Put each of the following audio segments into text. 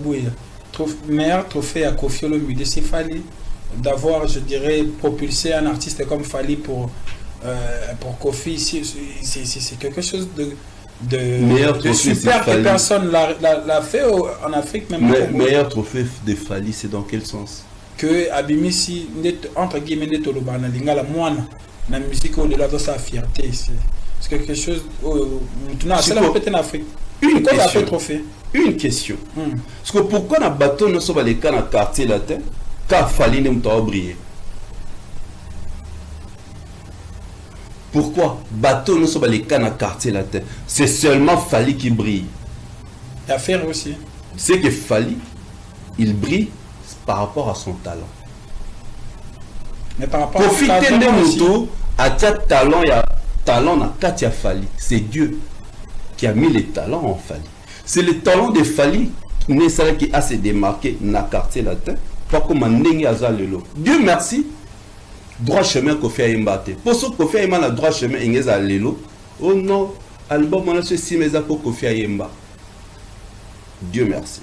Oui, meilleur trophée à Koffi Olomide, c'est Fally. D'avoir, je dirais, propulsé un artiste comme Fally pour Koffi, c'est quelque chose de super que personne l'a fait en Afrique. Même meilleur trophée de Fally, c'est dans quel sens? Que Abimisi, entre guillemets, Tolobana, Lingala, Moana, la musique au-delà de sa fierté. C'est quelque chose. C'est peut-être en Afrique. Une question. Parce que pourquoi dans le bateau, nous sommes allés dans le quartier latin, car Fally nous a brillé? Pourquoi bateau nous sommes allés dans le quartier latin? C'est seulement Fally qui brille. Il y a faire aussi. C'est que Fally, il brille par rapport à son talent. Mais par rapport profiter de moto, à talent, il y a talent dans Katia Fally. C'est Dieu qui a mis les talents en Fally. C'est le talent de Fally qui a se démarqué dans le quartier latin. Pas comme un Lelo. Dieu merci. Droit chemin Koffi Ayemba. Pour ce Koffi Ayemba a droit chemin Ingeza Lelo. Oh non, album on a ceci mais pour Koffi Ayemba. Dieu merci.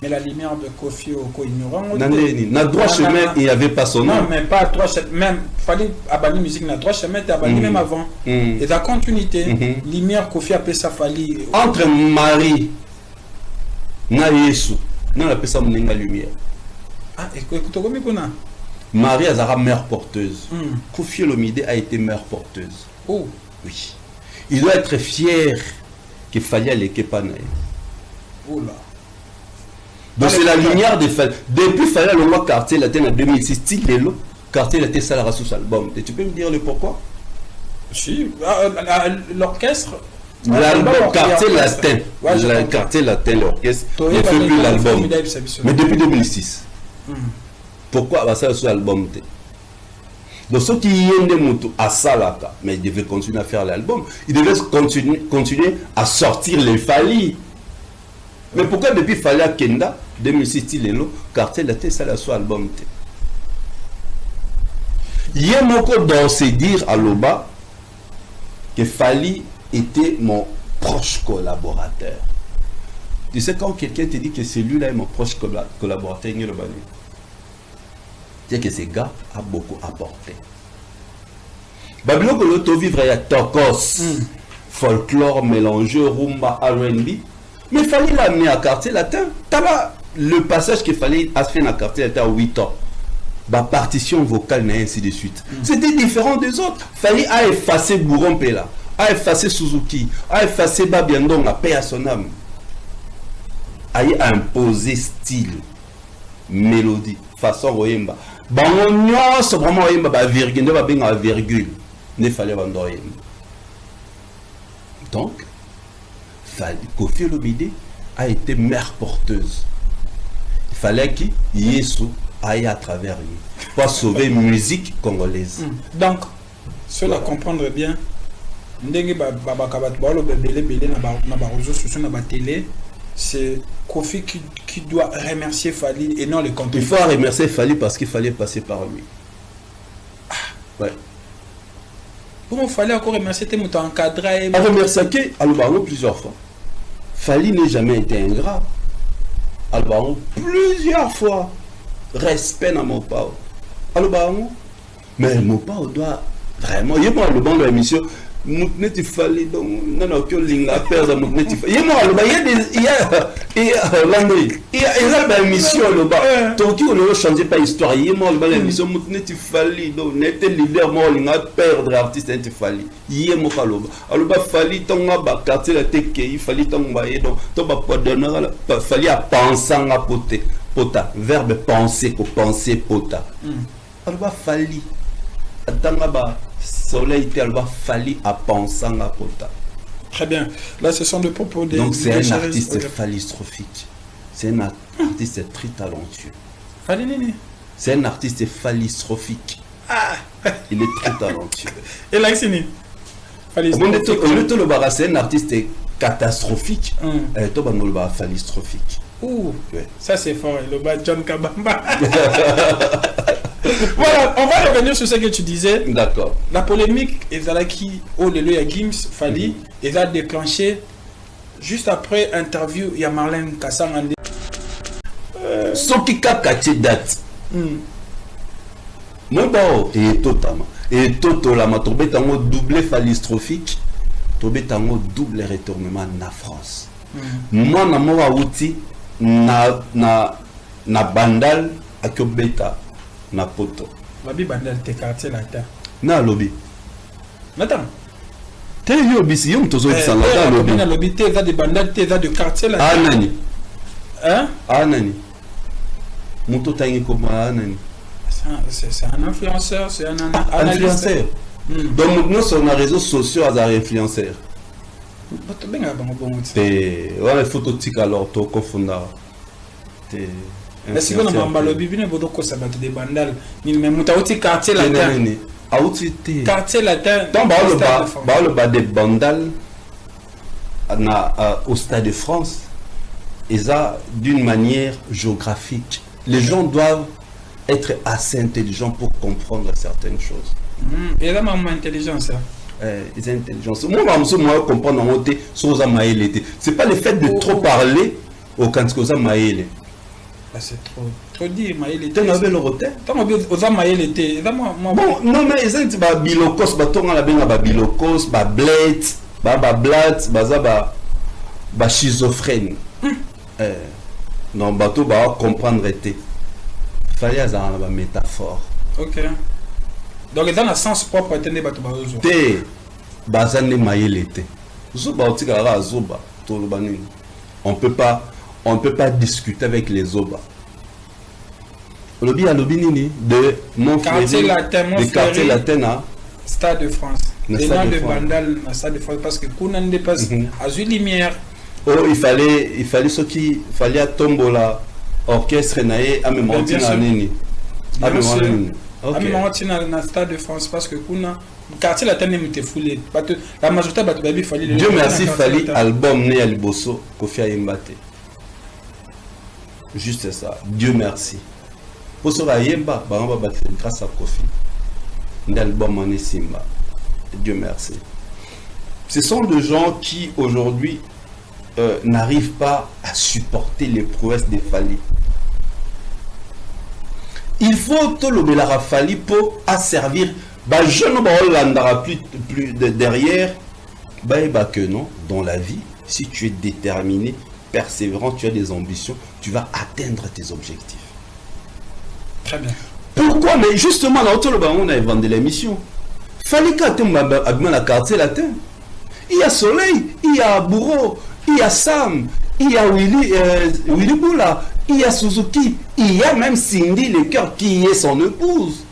Mais la lumière de Koffi au ignorant. Dans droit chemin, il n'y avait pas son nom. Non, mais pas droit chemin. Même, Fally abandonner musique dans droit chemin, tu as abandonné même avant. Et la continuité, lumière Koffi appelle ça Fally. Entre Marie et Yesu, on appelle ça la lumière. Ah, écoute, comment on a Marie Azara, mère porteuse. Koffi Olomide a été mère porteuse. Oh. Oui. Il doit être fier qu'il fallait aller Kepanaï. Oh là. Donc c'est la lumière de Fally. Depuis Fally le roi quartier latin en 2006, Tilelo, quartier latin Salara sous album. Et tu peux me dire le pourquoi? Si, l'orchestre. L'album quartier latin. Le quartier latin, l'orchestre. Il ne fait plus l'album. Mais depuis 2006. Pourquoi ça sur l'album? Donc ceux qui y ont à Salaka, mais ils devaient continuer à faire l'album. Ils devaient continuer à sortir les Fally. Mais pourquoi depuis Fally à Kenda 2006 Tilelo, quartier latin ça la soit album? Il y a encore dans se dire à Loba que Fally était mon proche collaborateur. Tu sais quand quelqu'un te dit que celui-là est mon proche collaborateur, il c'est que ce gars a beaucoup apporté. Babylon que l'auto vivre à Tokos, folklore mélangé, rumba, R&B. Mais il fallait l'amener à quartier latin. Le passage qu'il fallait faire dans quartier latin à 8 ans. La partition vocale et ainsi de suite. C'était différent des autres. Il fallait effacer Bouron Pela, à effacer Suzuki, à effacer Babiandong, à paix à son âme. À imposer style, mélodie, façon Royemba. Bango c'est vraiment Royemba, ba virgule, ba benga virgule. Ne fallait pas Royemba. Donc, Koffi Olomide a été mère porteuse. Il fallait qu'il Yesu aille à travers lui pour sauver la musique congolaise. Donc, cela comprendre bien, c'est Koffi qui doit remercier Fally et non le compte. Il faut remercier Fally parce qu'il fallait passer par lui. Ouais. Pourquoi il fallait encore remercier tes moutons encadrés? À remercier Alvaro plusieurs fois. Fally n'a jamais été ingrat. Alvaro plusieurs fois. Respect dans mon pao. Alvaro. Mais mon pao doit vraiment. Il y a pas le bon de l'émission. Moukneti Fally donc non non que linga perdre Moukneti Fally. Il y a Landry. Il y a la émission le bas. Donc on ne change pas histoire. Il y a l'émission Moukneti Fally donc n'était leader moi linga perdre artiste Moukneti Fally. Il y a mon kaloba. Alors bah Fally tonga ba quartier la teke il Fally tonga donc to ba pas donner la Fally à penser à poter pota verbe penser ko penser pota. Alors bah Fally tonga ba soleil tellement Fally à penser à pota. Très bien. Là, ce sont des propos des. Donc, c'est un artiste phallistrophique. C'est un artiste très talentueux. Fally Nini. C'est un artiste phallistrophique. Ah. Il est très talentueux. Et là, c'est Nini. C'est un artiste catastrophique. Et phallistrophique. Ouh. Ouais. Ça, c'est fort. Le bas John Kabamba. Voilà, on va revenir sur ce que tu disais. D'accord. La polémique, qui oh le lieu à Gims, Fally, il a déclenché juste après interview, il y a Marlène Kassangandé. soki kaka tie date moi bon et totama et totolama tobetango doublé phallistrophique tobetango double retournement na France moi na mora outi na bandal akobeta na poto babi bandal te quartier la ta na lobby attends te yo bisi yo mtozo bisanga ta lobby na lobby te za de bandal te za de quartier la ta nani hein nani moto tangi comme nani c'est un influenceur c'est un influenceur donc nous sur les réseaux sociaux à influenceur bato benga bango bongo te ouais photo tika alors to kofunda te est-ce que na mbalobi bine bodo ko sabato de bandal ni même mutauti quartier la ta auti te quartier latin donc ba le bas de bandal au Stade de France et ça d'une manière géographique les gens doivent être assez intelligents pour comprendre certaines choses et là maman intelligence les intelligences moi comprendre en côté sur ça maïle c'est pas le fait de trop parler au quand que ça maïle c'est trop dire maïle tu n'avais le roté tant aux maïle était bon non mais ils ont ba bilokos ba tonga la benga ba bilokos ba blade ba blade ba schizophrène non bateau ba comprendre était fallait avoir une métaphore. Ok. Donc dans le sens propre tenez bateau baozo. Te bazane maïle te. Zoba otikara zoba tolobanini. On peut pas discuter avec les zoba. Lobby à lobby nini de mon quartier latin mon quartier latin Stade de France. Les noms de Bandal na Stade de France parce que Kounan dépasse azul lumière. Oh il fallait ce qui fallait à tombola orchestre naé à même nini à même na Stade de France parce que kuna quartier latin ne m'était foulé la majorité batu babi fallait Dieu merci fallait album né à Liboso Kofi Ayembate juste ça Dieu merci pour ce Ayemba bamba ba grâce à Kofi l'album en Simba Dieu merci ce sont des gens qui aujourd'hui n'arrivent pas à supporter les prouesses des Fally. Il faut tout le Belara Fally pour asservir. Je ne plus derrière. Que non, dans la vie, si tu es déterminé, persévérant, tu as des ambitions, tu vas atteindre tes objectifs. Très bien. Pourquoi? Mais justement, là, on a vendu l'émission. Fally quand la quartier latin. Il y a Soleil, il y a Bourreau, il y a Sam, il y a Willy Boula, il y a Suzuki, il y a même Cindy Lecoeur qui est son épouse.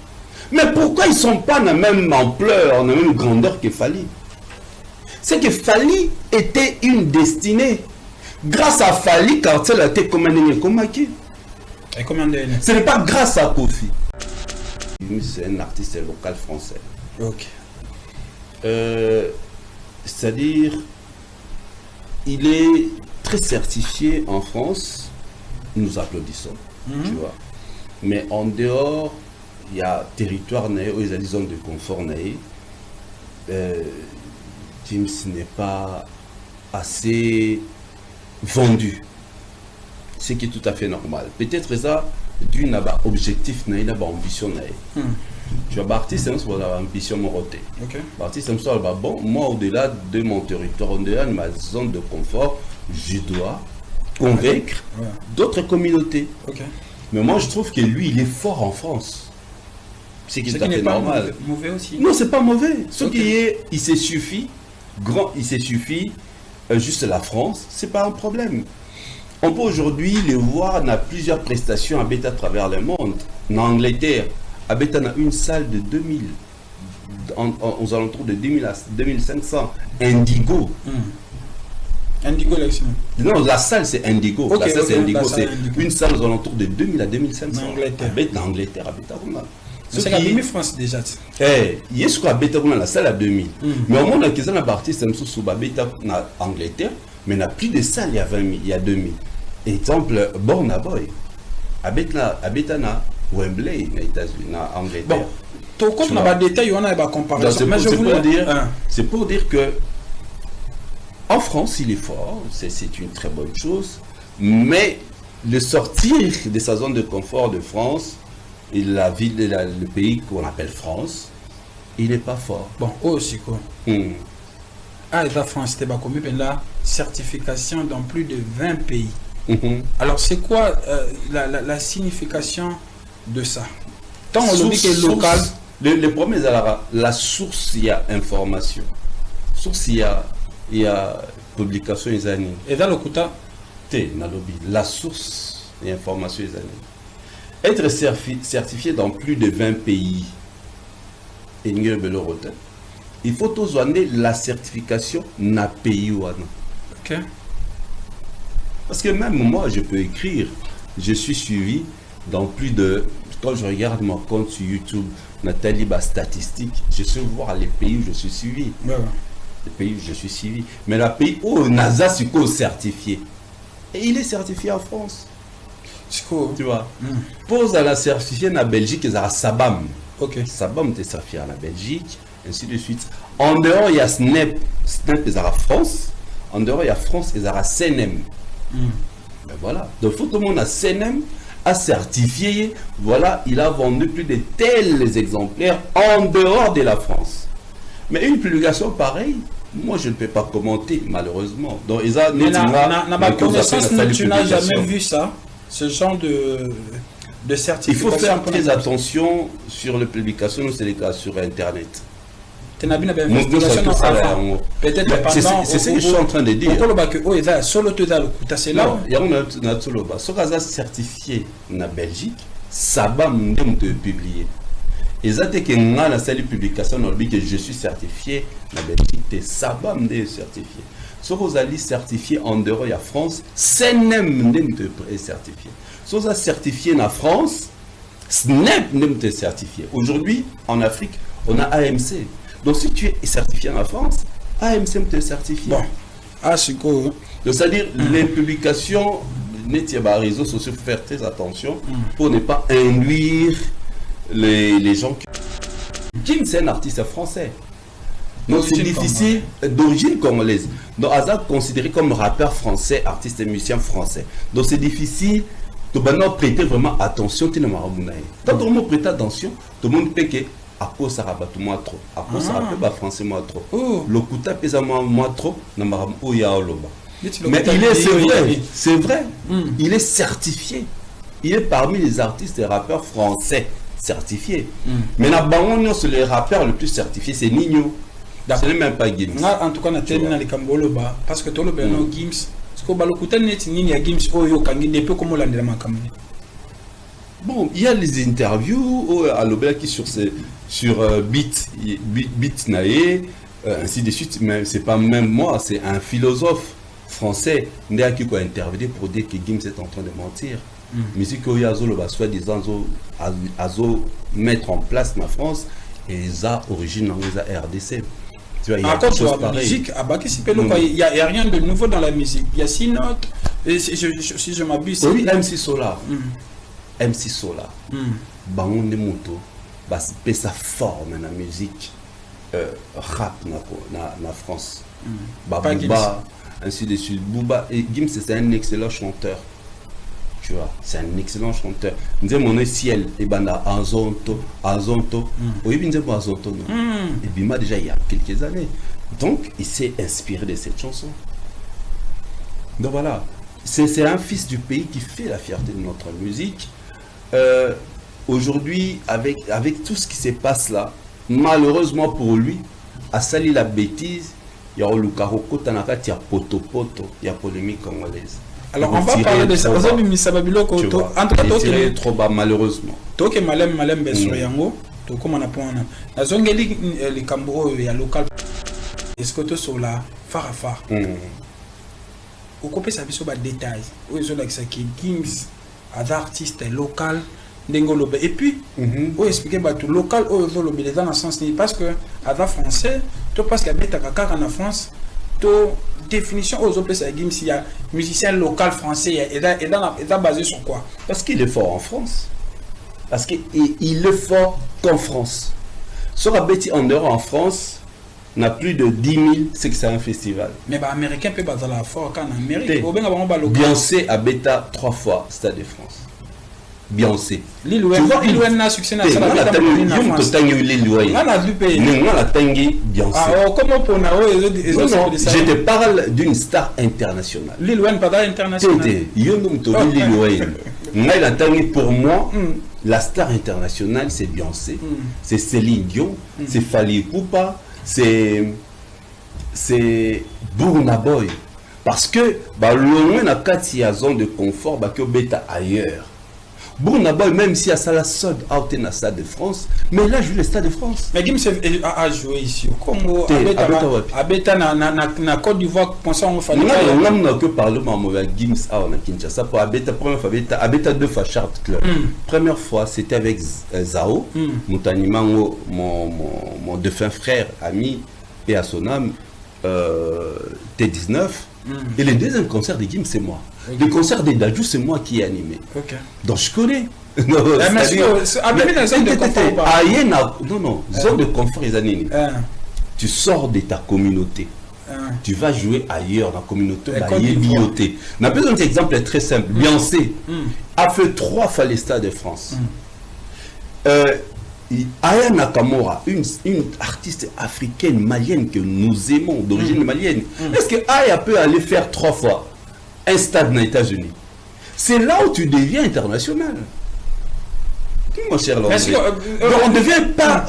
Mais pourquoi ils ne sont pas dans la même ampleur, dans la même grandeur que Fally? C'est que Fally était une destinée. Grâce à Fally, quartier a été comme un qui? Et combien d'années? Ce n'est pas grâce à Kofi. C'est un artiste local français. Ok. C'est-à-dire, il est très certifié en France, nous applaudissons, tu vois. Mais en dehors, il y a territoire où il y a des zones de confort. James n'est pas assez vendu, ce qui est tout à fait normal. Peut-être ça, d'une objectif, d'une ambition. Tu vois, artiste, c'est une ambition morotée. Artiste, c'est bon, moi, au-delà de mon territoire, au-delà de ma zone de confort, je dois convaincre d'autres communautés. Mais moi, je trouve que lui, il est fort en France. C'est tout à fait normal. Mauvais aussi. Non, c'est pas mauvais. Ce qui est, il se suffit, juste la France, c'est pas un problème. On peut aujourd'hui le voir, on a plusieurs prestations à bêta à travers le monde. En Angleterre, à bêta, on a une salle de 2000, aux alentours de 2000 à 2500. Indigo. Indigo, non, la salle c'est Indigo. La salle c'est Indigo. C'est une salle aux alentours de 2000 à 2500. En Angleterre, à bêta, c'est la demi-France déjà. Il y a ce qu'on a la salle à 2000. Mais au monde, il y a un artiste en Angleterre, mais il n'y a plus de salle il y a 20 000, il y a 2000. Exemple, Burna Boy. À Betana, Wembley, aux États-Unis, en Angleterre. Bon, quand on a des détails, on a des comparaisons. C'est pour dire que en France, il est fort, c'est une très bonne chose, mais le sortir de sa zone de confort de France, et la ville, le pays qu'on appelle France, il n'est pas fort. Bon, aussi quoi. Ah, la France, c'était pas commis, mais la certification dans plus de 20 pays. Alors, c'est quoi la signification de ça? Tant on le dit que est local. Le premier, la source, il y a information. Source, il y a publication, il y a. Et dans le Kouta? La source et information, il y a. Être certifié dans plus de 20 pays, il faut tous donner la certification na pays ou non. Ok. Parce que même moi, je peux écrire, je suis suivi dans plus de... Quand je regarde mon compte sur YouTube, Nathalie Ba Statistique, je sais voir les pays où je suis suivi. Ouais. Les pays où je suis suivi. Mais le pays où NASA est certifié. Et il est certifié en France. Tu vois. Pose à la certifié en Belgique, il y a Sabam. Ok. Sabam est certifié en Belgique, ainsi de suite. En dehors, il y a Snap. Snap, il y a France. En dehors, il y a France, il y a CNM. Ben voilà. Donc, tout le monde a CNM, a certifié. Voilà, il a vendu plus de tels exemplaires en dehors de la France. Mais une publication pareille, moi, je ne peux pas commenter, malheureusement. Donc, ils ont... Tu n'as jamais vu ça, ce genre de certification? Il faut faire très attention sur les publications, c'est les cas sur Internet. Peut-être c'est ce que je suis en train de dire. C'est là. Il y a un certifié en Belgique, ça va me publier. Et ça, c'est que dans la publication, que je suis certifié en Belgique, ça va me certifier. Si vous allez certifié en dehors de la France, c'est même certifié. Si vous êtes certifié en France, Snap n'est certifié. Aujourd'hui, en Afrique, on a AMC. Donc, si tu es certifié en France, AMC te certifie. Bon, c'est cool. Donc, c'est-à-dire, les publications, les réseaux sociaux, il faut faire très attention pour ne pas induire les gens. Kim, c'est un artiste français. Donc, c'est difficile, d'origine congolaise. Donc, Azad considéré comme rappeur français, artiste et musicien français. Donc, c'est difficile de prêter vraiment attention. Quand tout le monde prête attention, tout le monde peut que. À cause ça rabat moi trop. À cause ça rabat français moi trop. Le Kouta pèse moi trop. Mais il est, c'est vrai. Il est certifié. Il est parmi les artistes et rappeurs français certifiés. Mais c'est les rappeurs le plus certifiés, c'est Nino. Ce n'est même pas Gims. En tout cas, on a terminé les Kamboloba parce que tout le monde Gims. Parce que le Kouta n'est ni Gims ou Kangi ne peut comme l'année de Bon, il y a les interviews à l'Obéla qui sur Beat Naé, ainsi de suite, mais c'est pas même moi, c'est un philosophe français qui a interviewé pour dire que Gims est en train de mentir. Mais si qu'il y a soi-disant mettre en place ma France et ça origine dans la RDC. Tu vois, il y a des choses pareilles. Il n'y a rien de nouveau dans la musique. Il y a 6 notes, si je m'abuse. Oui, MC Solar. MC Solar, Bangon de Moto, sa forme dans la musique rap na France. Booba, ainsi de suite. Booba, et Gims c'est un excellent chanteur. Tu vois, c'est un excellent chanteur. Nous avons mon ciel, et banda Azonto. Oui, bien sûr, Azonto. Et Bima déjà il y a quelques années. Donc, il s'est inspiré de cette chanson. Donc voilà, c'est un fils du pays qui fait la fierté de notre musique. Aujourd'hui, avec tout ce qui se passe là, malheureusement pour lui, a sali la bêtise, il y a le Karoko Tanaka, il y a poto, il y a polémique congolaise. Alors on va parler de ça. En tout cas, il trop bas malheureusement. Toi qui malem sur yango, toi comme on a point na zongeli les Cambro il y a local. Est-ce que tu sur la farafar? Au copé ça biso ba détail. Où ils ont avec ça qui Gims artiste local d'Engolobe. Et puis, on expliquer tout local au dans le sens parce que avant français, tu penses qu'il y a des en France, tu définition aux autres Gims, il y a musicien local français et là basé sur quoi? Parce qu'il est fort en France. Parce qu'il est fort qu'en France. Sur Abeti en dehors en France, n'a plus de 10 000, c'est que c'est un festival. Mais les Américains peuvent battre la force en Amérique. Beyoncé a bêta 3 fois Stade de France. Beyoncé. Lil Wayne a succès dans la France. Je te parle d'une star internationale. Lil Wayne pas international. Pour moi, la star internationale, c'est Beyoncé, c'est Céline Dion, c'est Fally Ipupa, c'est Burna Boy. Parce que loin na kati ya zone de confort que bêta ailleurs. Burna Boy, même si à ça la sold out dans le Stade de France, mais là joue le Stade de France. Mais Gims a joué ici au Congo, à Beta na Côte d'Ivoire, pensant on fallait. On n'a que parlé de Gims à Kinshasa pour Abeta, première fois Abeta 2 fois Chart Club. Première fois c'était avec Zao, mon défunt frère, ami et à son âme, T19. Et le deuxième concert de Gims, c'est moi. Le concert des Dadju, c'est moi qui ai animé. Donc je connais. Non, zone de confort, les années. Tu sors de ta communauté. Tu vas jouer ailleurs dans la communauté. On a besoin d'un exemple très simple. Beyoncé a fait 3 fois les Stades de France. Aya Nakamura, une artiste africaine malienne que nous aimons, d'origine malienne. Est-ce que Aya peut aller faire 3 fois un stade aux États-Unis? C'est là où tu deviens international. Mon cher Londres.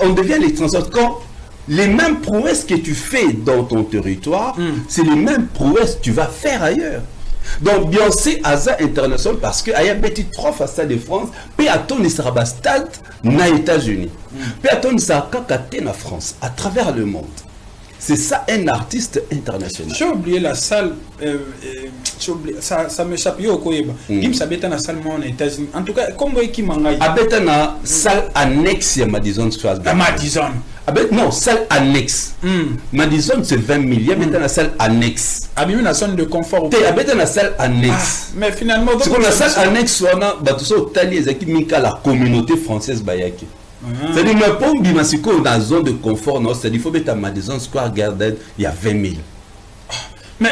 On devient les transports quand les mêmes prouesses que tu fais dans ton territoire, c'est les mêmes prouesses que tu vas faire ailleurs. Donc Beyoncé Aza international parce que Aya bêti 3 fois Stade de France, puis à ton sera stade aux États-Unis, puis à ton sera kakate na France à travers le monde. C'est ça un artiste international. J'ai oublié la salle, ça m'échappe au Koyeba. Gims habite dans la salle aux États-Unis. En tout cas, comment est-ce qu'il m'a habite dans la salle annexe à Madison Square Garden. Madison. Non, salle annexe. Madison, c'est 20 000. Il habite dans la salle annexe. Habite dans la zone de confort. Tu habites dans la salle annexe. Mais finalement, c'est comme la salle annexe, on a la communauté française Bayaki. C'est-à-dire, mais pour Bimasiko, dans la zone de confort, c'est-à-dire qu'il faut mettre à Madison Square Garden, il y a 20 000. Mais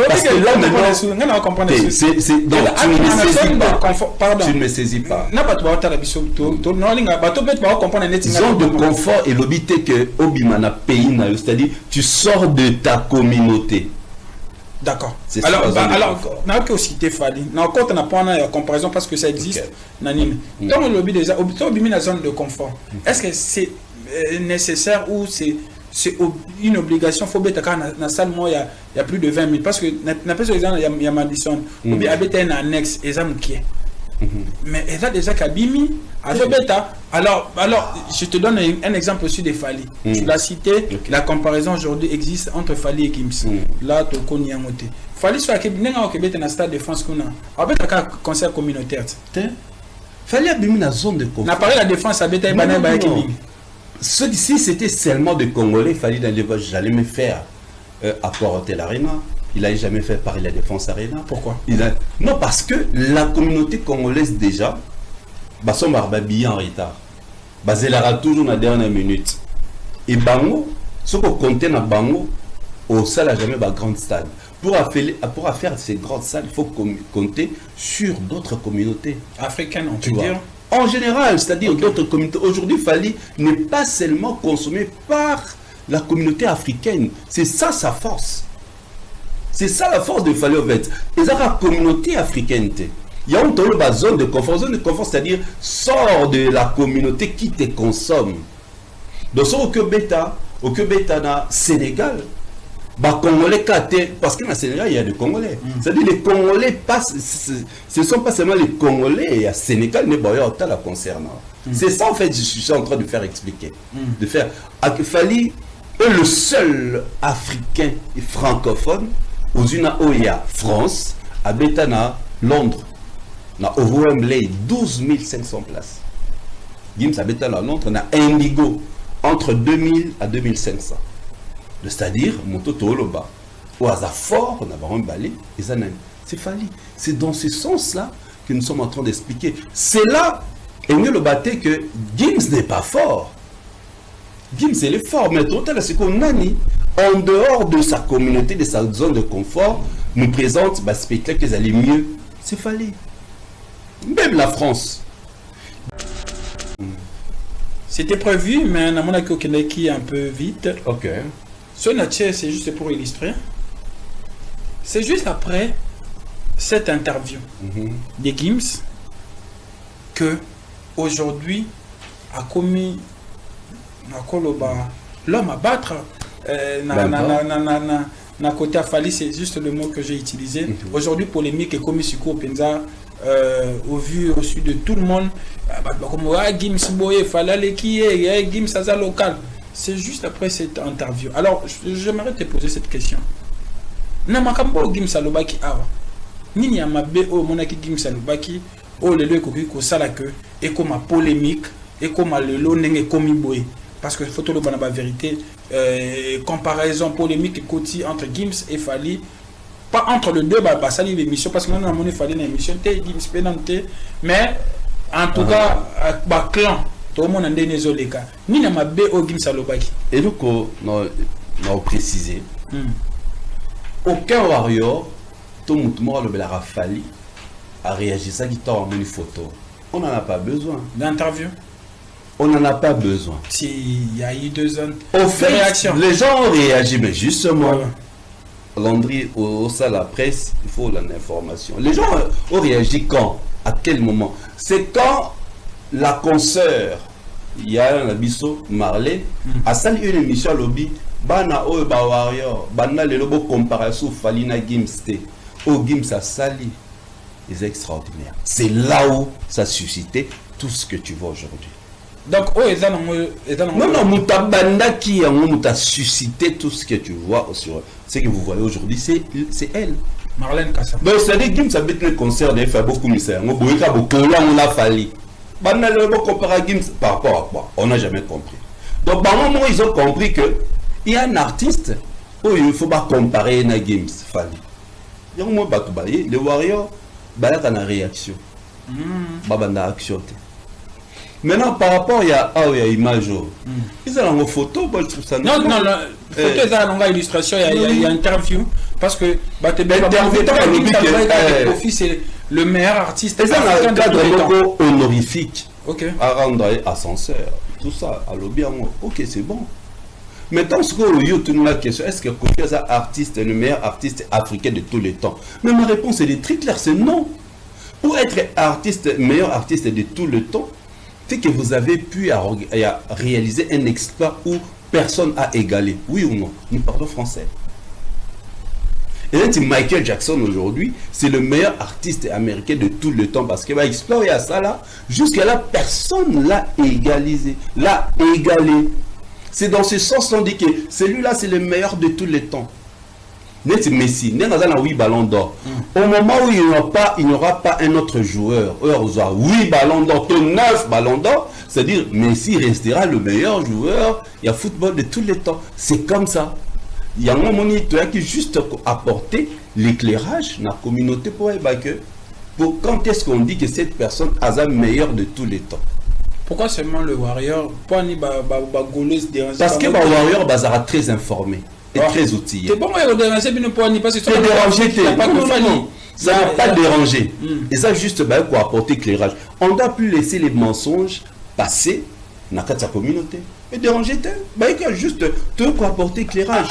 parce que là, maintenant, on comprend. Tu ne me saisis pas. Zone de confort et l'obité que Obimana pays, c'est-à-dire tu sors de ta communauté. D'accord. Alors, on a aussi été fallu. On n'a pas une comparaison parce que ça existe. Dans le lobby déjà, la zone de confort. Est-ce que c'est nécessaire ou c'est une obligation? Il faut que dans la salle, il y a plus de 20 000. Parce que il y a Madison. Il y a un annexe. Mais il y a déjà Kabimi. Alors, je te donne un exemple aussi de Fally. Tu l'as cité, la comparaison aujourd'hui existe entre Fally et Gims. Là, tu connais un côté. Fally soit dans le Stade de France, on a un concert communautaire. Fally a mis dans la zone de confort. On a parlé de la défense à Beta et si c'était seulement des Congolais, Fally dans les j'allais me faire à Port-Hotel Arena. Il n'a jamais fait Paris la Défense Arena. Pourquoi? Non, parce que la communauté congolaise déjà, son barbabillet en retard. Elle aura toujours dans la dernière minute. Et Bango, ce qu'on compte dans Bango, au salle n'a jamais de grande stade. Pour faire ces grandes salles, il faut compter sur d'autres communautés. Africaines, on peut dire. En général, c'est-à-dire d'autres communautés. Aujourd'hui, Fally n'est pas seulement consommé par la communauté africaine. C'est ça sa force. C'est ça la force de Fally en fait. Et ça la communauté africaine. Il y a une zone de confort. Zone de confort, c'est-à-dire sort de la communauté qui te consomme. Donc, au Québec, dans Sénégal, Congolais, parce que dans le Sénégal, il y a des Congolais. C'est-à-dire les Congolais passent, ce ne sont pas seulement les Congolais, il y a Sénégal, mais il y a la concernant. C'est ça en fait, je suis en train de faire expliquer. De faire. Fally est le seul Africain et francophone aux Oya France, à Betana, Londres, au Wembley, 12 500 places. Gims à Betana, Londres, on a Indigo, entre 2000 à 2500. C'est-à-dire, Monto Loba, au hasard fort, on a un balai, et ça c'est Fally. C'est dans ce sens-là que nous sommes en train d'expliquer. C'est là, et mieux le batté que Gims n'est pas fort. Gims elle est fort, mais total c'est qu'on nani en dehors de sa communauté, de sa zone de confort, nous présente des spectacles qui allaient mieux. C'est fallait. Même la France. C'était prévu, mais on a qui est un peu vite. Ok. Ce Natchez, c'est juste pour illustrer. C'est juste après cette interview de Gims que aujourd'hui a commis l'homme à battre na côté à Fali, c'est juste le mot que j'ai utilisé. Aujourd'hui, polémique est commis sur Penza au vu au sud de tout le monde. Comme Gims Boye, Falale qui est Gims Aza local. C'est juste après cette interview. Alors, j'aimerais te poser cette question. Namakambo Gims Alobaki Awa. Nini Amabe o Monaki Gims Alobaki o le koki ko sala que et comme polémique et comme le lo nenge komi boye. Parce que photo le banaba vérité comparaison polémique côté entre Gims et Fali. Pas entre les deux, bah ça l'émission parce que nous avons fait une émission Gims pénante, mais en tout cas bah clan tout le monde a des cas ni n'a pas au Gims Alobaki. Et donc on a précisé aucun warrior tout le monde le Fali a réagi ça qui t'a une photo. On n'en a pas besoin d'interview. On n'en a pas besoin. S'il y a eu 2 ans au fait, réaction. Les gens ont réagi, mais justement Landry, au sein de la presse, il faut l'information. Les gens ont réagi quand? À quel moment? C'est quand la consoeur, il y a un abisso, Marley, a sali une émission à lobby, Bana o ba warrior, Bana le lobo comparaison Falina Gims te, o Gims a sali, c'est extraordinaire. C'est là où ça a suscité tout ce que tu vois aujourd'hui. Donc, non, Moutabanda qui a suscité tout ce que tu vois sur ce que vous voyez aujourd'hui, c'est elle. Marlène Kassa. Donc, c'est-à-dire que Gims a fait le concert de fait beaucoup misère. On a fallu. On a comparé Gims par rapport à quoi? On n'a jamais compris. Donc, par moment, ils ont compris que il y a un artiste où il ne faut pas comparer à Gims. Il y a les Warriors, il y a une réaction. Il y a une action. Maintenant, par rapport, il y a image. Ils ont une photo, je trouve ça. Non, photo, il y a une illustration, il y a une interview. Parce que c'est le meilleur artiste. C'est un cadre honorifique. À rendre ascenseur. Tout ça, à l'objet, ok, c'est bon. Maintenant, ce que you tourne la question, est-ce que Kofi est artiste, le meilleur artiste africain de tous les temps? Mais ma réponse est très claire, c'est non. Pour être artiste, meilleur artiste de tout le temps, c'est que vous avez pu réaliser un exploit où personne n'a égalé. Oui ou non? Nous parlons français. Et là, Michael Jackson aujourd'hui, c'est le meilleur artiste américain de tout le temps parce qu'il va explorer à ça là. Jusqu'à là, personne l'a égalisé, l'a égalé. C'est dans ce sens qu'on dit que celui-là, c'est le meilleur de tous les temps. C'est Messi, il y a 8 ballons d'or. Au moment où il n'y aura pas un autre joueur, il y aura 8 ballons d'or, 9 ballons d'or, c'est-à-dire Messi restera le meilleur joueur il y a football de tous les temps. C'est comme ça. Il y a un moment qui juste apporter l'éclairage dans la communauté pour quand est-ce qu'on dit que cette personne est la meilleure de tous les temps? Pourquoi seulement le Warrior? Parce que le Warrior sera très informé. Et très outillé. C'est bon, parce que ça n'a pas dérangé. Et ça, juste pour apporter éclairage. On ne doit plus laisser les mensonges passer dans la communauté. Et déranger, juste pour apporter éclairage.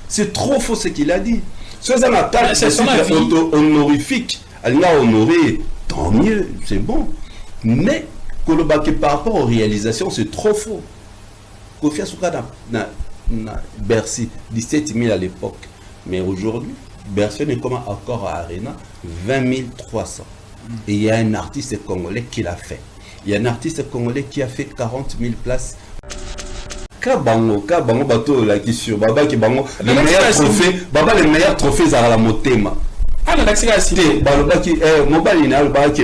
C'est trop faux ce qu'il a dit. C'est un attaque honorifique. Elle l'a honoré, tant mieux, c'est bon. Mais par rapport aux réalisations, c'est trop faux. Kofi Asuka Bercy, 17 000 à l'époque. Mais aujourd'hui, Bercy est comme encore à Arena, 20 300. Et il y a un artiste congolais qui l'a fait. Il y a un artiste congolais qui a fait 40 000 places. Kabango, bateau là qui sur Baba qui bango, le meilleur trophée à la Motema. Ah, la cité. Baba qui est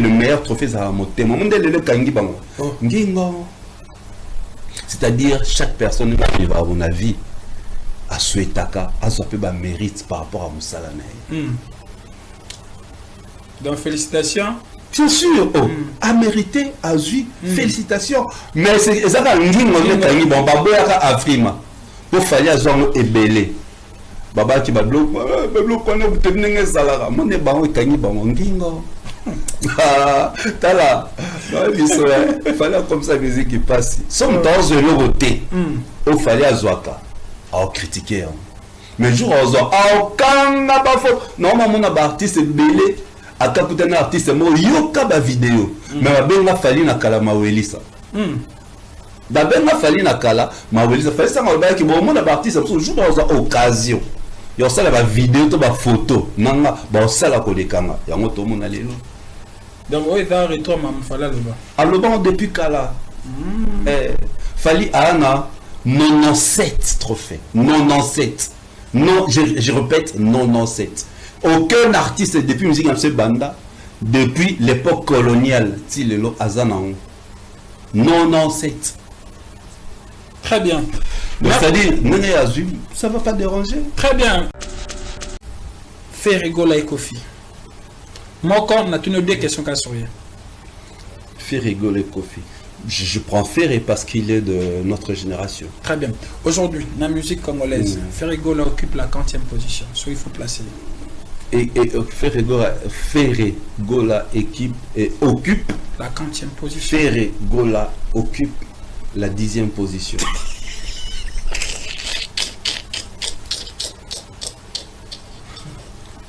le meilleur trophée à la Motema. Le Kangi bango. Ngingo. C'est-à-dire, chaque personne qui arrive à mon avis, à Souetaka, a son peu de mérite par rapport à Moussalanaï. Donc, félicitations. Bien sûr, oh, a mérité, a eu, félicitations. Mais c'est ça quand on bon, Baboyaka Afrima. Pour falloir avoir ébélé. Baba qui va bloquer, connaît obtenir salaire. Mon est bon, il gagne bon ngingo. Ah, t'as là. Il fallait comme ça musique qui passe. Son dans de l'aureté. Il fallait azwaka. À critiquer. Mais jour aux aucun n'a pas faute. Normalement mon artiste est belé. À côté d'un artiste mo yoka ba vidéo. Mais ben fallu na kala mawelisa. D'abord, fallu na kala mawelisa. Fait ça on qui bon mon artiste jour aux occasion. Yo ça la vidéo to ba photo nanga ba ça la kolekanga. Yango to mon alelo. Donc oui, ça retour mam fala le ba. Alors depuis kala. Fali ana 97 trophées. 97. Non, je répète 97. Aucun artiste depuis musique en ce banda depuis l'époque coloniale Tilelo Azanang 97. Très bien. C'est-à-dire ça va pas déranger. Très bien. Ferregola et Kofi. Moi quand on a tenu deux questions qu'à sourire. Ferregola et Kofi. Je prends Ferré parce qu'il est de notre génération. Très bien. Aujourd'hui, la musique congolaise, Ferregola occupe la 40e position. Soit il faut placer. Et Ferregola équipe et occupe la 40e position. Ferregola occupe la 10e position.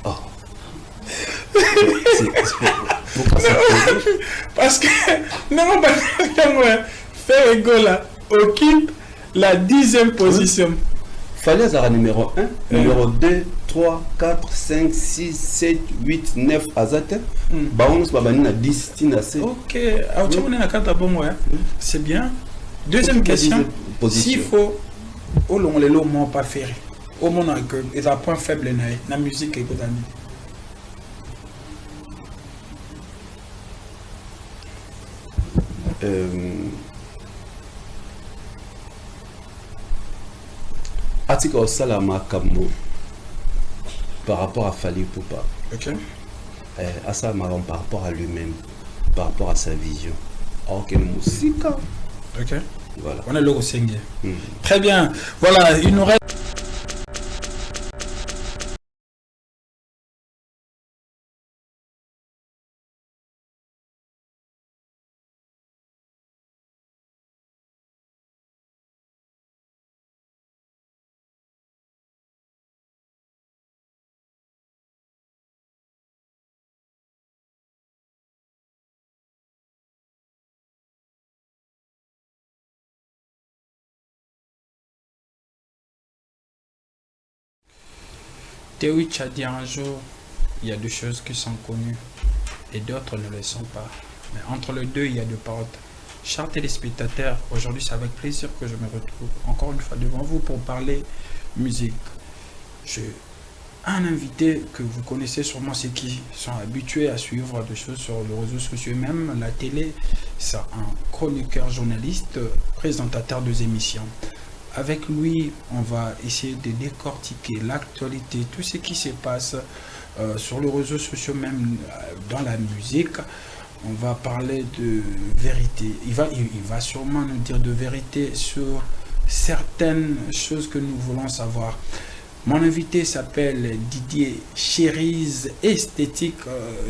Oh. Parce que non, Ferregola occupe la 10e position. Fallait avoir numéro 1, numéro 2, 3, 4, 5, 6, 7, 8, 9 Azate. Baonos Babani a 10 Tinasé. Ok, c'est bien. Deuxième question. S'il faut, au long les lots m'ont pas fait. Au moins, ils ont un point faible dans la musique et Atika Osalama Kambo par rapport à Fali Poupa. Ok. Asalama par rapport à lui-même, par rapport à sa vision. Ok, le musique. Ok. Voilà. On est là au Sengue. Très bien. Voilà, il nous reste. Théoïch a dit un jour, il y a deux choses qui sont connues et d'autres ne le sont pas. Mais entre les deux, il y a deux paroles. Chers téléspectateurs, aujourd'hui c'est avec plaisir que je me retrouve encore une fois devant vous pour parler musique. J'ai un invité que vous connaissez sûrement, ceux qui sont habitués à suivre des choses sur les réseaux sociaux et même la télé. C'est un chroniqueur, journaliste, présentateur des émissions. Avec lui, on va essayer de décortiquer l'actualité, tout ce qui se passe sur les réseaux sociaux, même dans la musique. On va parler de vérité. Il va sûrement nous dire de vérité sur certaines choses que nous voulons savoir. Mon invité s'appelle Didier Chérise Esthétique.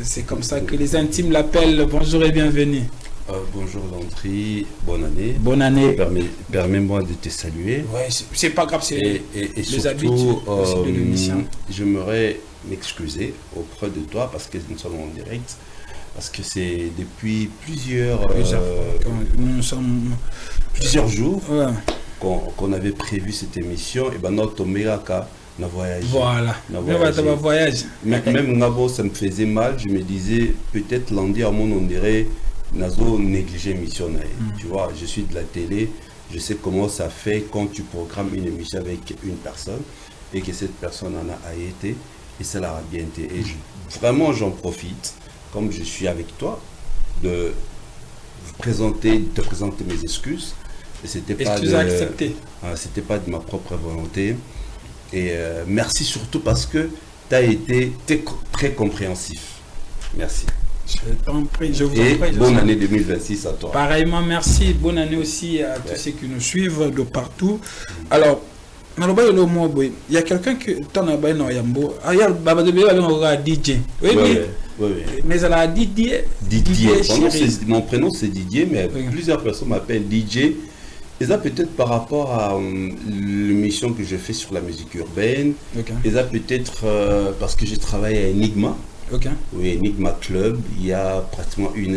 C'est comme ça que les intimes l'appellent. Bonjour et bienvenue. Bonjour Landry, bonne année. Bonne année. Permets-moi de te saluer. Ouais, c'est pas grave, c'est et surtout, j'aimerais m'excuser auprès de toi parce que nous sommes en direct. Parce que c'est depuis plusieurs jours qu'on avait prévu cette émission. Et ben notre Omega n'a voyagé. Voilà. Voyage. Même Ngabo, ça me faisait mal. Je me disais, peut-être Landy à mon on dirait, Nazo négligé mission. Tu vois, je suis de la télé. Je sais comment ça fait quand tu programmes une émission avec une personne et que cette personne en a été et ça l'a bien été. Et vraiment, j'en profite, comme je suis avec toi, de te présenter mes excuses. Et c'était pas c'était pas de ma propre volonté. Et merci surtout parce que tu as été très compréhensif. Merci. Je t'en prie, je vous en Et prie. bonne année 2026 à toi. Pareillement, merci. Bonne année aussi à tous ceux qui nous suivent de partout. Alors, il y a quelqu'un qui t'en a bien Yambo. Il y a DJ. Oui, Oui. mais elle a Didier. Mon prénom c'est Didier, mais plusieurs personnes m'appellent DJ. Et ça peut-être par rapport à l'émission que je fais sur la musique urbaine. Et ça peut-être parce que je travaille à Enigma. Oui, Enigma Club. Il y a pratiquement on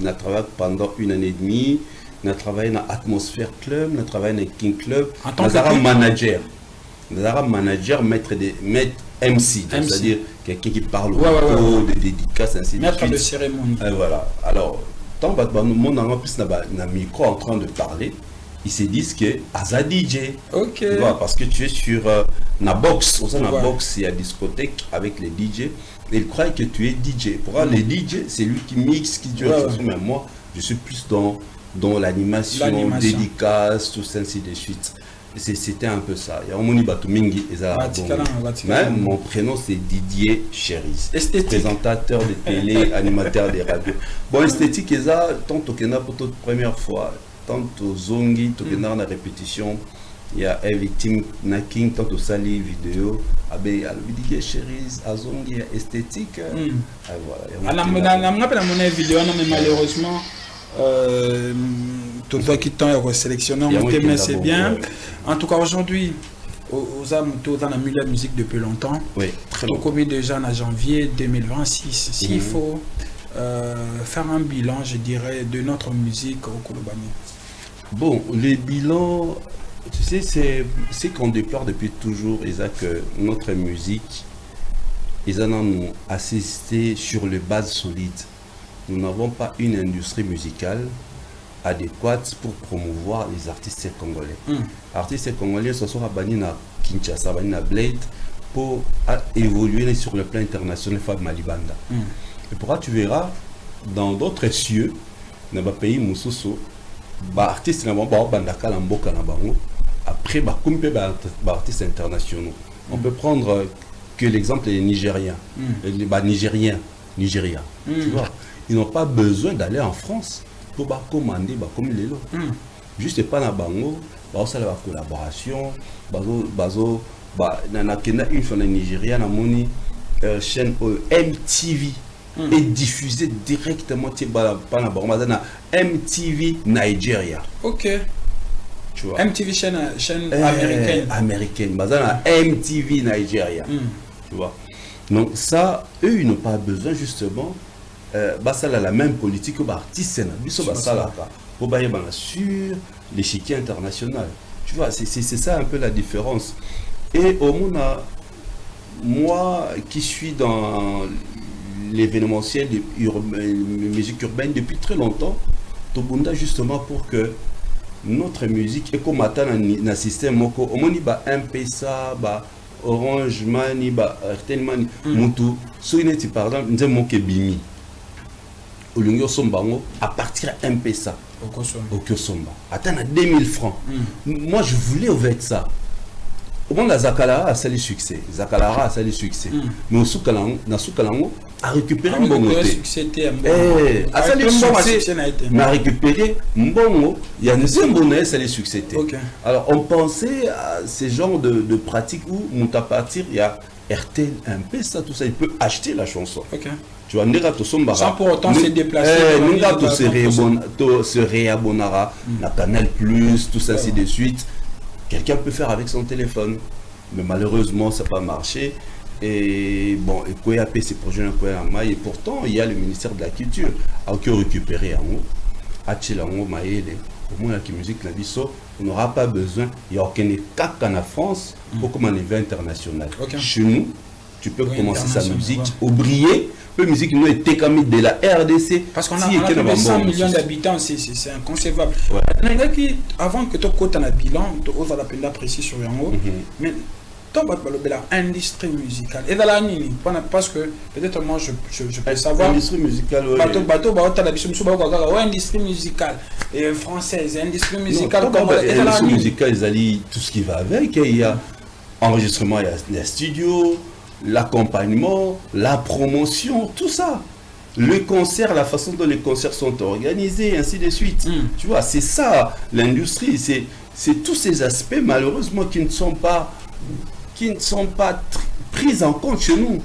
a travaillé pendant 1 année et demie. On a travaillé dans Atmosphère Club, on a travaillé dans King Club. En tant que manager, maître MC, c'est-à-dire quelqu'un qui parle au des dédicaces, ainsi de suite. Maître de cérémonie. Voilà. Alors, tant que le monde a plus un micro en train de parler, ils se disent que Aza DJ. Ok. Tu vois, parce que tu es sur la box. Au sein de la box, il y a discothèque avec les DJ. Et ils croient que tu es DJ. Pour les DJ, c'est lui qui mixe, qui dit mais moi, je suis plus dans l'animation, dédicace, tout ça, ainsi de suite. C'était un peu ça. Il y a Omoni Batumingi et ça. Mais mon prénom c'est Didier Chéris. Présentateur de télé, animateur de radio. Bon, esthétique, et ça, tant que pour toute première fois, tant au zongi, tant que dans la répétition, il y a un victime naking, tant au sali vidéo, il y a le Didier Chéris, à zongi, esthétique. Voilà. Mon vidéo, mais malheureusement. Tout le qui tend à sélectionner, mais c'est bien. En tout cas, aujourd'hui, aux âmes, dans la milieu de la musique depuis longtemps. Oui, très long. Comme déjà en janvier 2026, s'il faut faire un bilan, je dirais, de notre musique au Kolobani. Bon, les bilans, tu sais, c'est qu'on déplore depuis toujours, que notre musique, ils en ont assisté sur les bases solides. Nous n'avons pas une industrie musicale adéquate pour promouvoir les artistes congolais. Artistes congolais, ce sera banni à Kinshasa, banni à Blade, pour évoluer sur le plan international, Fab Malibanda. Et pourquoi tu verras, dans d'autres cieux, dans le pays Moussoso, les artistes après, artistes internationaux. On peut prendre que l'exemple des Nigériens. Nigériens. Tu vois, ils n'ont pas besoin d'aller en France pour commander comme les lots. Juste pas dans Bango, ça la collaboration, une fois Nigeria, la chaîne MTV est diffusée directement par MTV Nigeria. Ok. Tu vois. MTV chaîne américaine. MTV Nigeria. Tu vois. Donc ça, eux, ils n'ont pas besoin justement, ça a la même politique que l'artiste, pour sur l'échiquier international. Tu vois, c'est ça un peu la différence. Et au monde, moi qui suis dans l'événementiel de musique urbaine depuis très longtemps, Tobunda justement pour que notre musique, et comme un système, au monde, MPSA, Orange Mani, Airtel Mani, Moutou, Soineti par exemple, nous avons Bimi. À partir de MPSA, au Kyosomba, atteindre 2000 francs. Moi, je voulais ouvrir ça. Au moment, la Zakalara a sali succès. Mais au Soukalango, a récupéré un bon succès. A sali succès, mais a récupéré un bon. Il y a un deuxième bonheur, ça les succès. Alors, on pensait à ces genres de pratiques où, à partir, il y a RTL, MPSA, tout ça, il peut acheter la chanson. Tu vois, sans pour autant se déplacer. Se réabonnera, la Canal Plus, tout ça, ainsi de suite. Quelqu'un peut faire avec son téléphone. Mais malheureusement, ça n'a pas marché. Et bon, ces projets, et pourtant, il y a le ministère de la Culture qui a récupéré en haut. Au moins, la musique, on n'aura pas besoin. Il n'y a aucun cas en France pour comme un événement international. Chez nous, tu peux commencer sa musique au briller. La musique nous était comme de la RDC. Parce qu'on a plus de 100 millions d'habitants, c'est inconcevable. Avant que tu aies un bilan, tu as la précis sur Yango, mais tu as l'industrie musicale. Et dans la nini, parce que peut-être moi je peux savoir. L'industrie musicale, oui. Industrie musicale française, industrie musicale. L'industrie musicale, tout ce qui va avec. Il y a enregistrement, il y a studio, l'accompagnement, la promotion, tout ça. le concert, la façon dont les concerts sont organisés, ainsi de suite. Tu vois, c'est ça l'industrie, c'est tous ces aspects malheureusement qui ne sont pas pris en compte chez nous.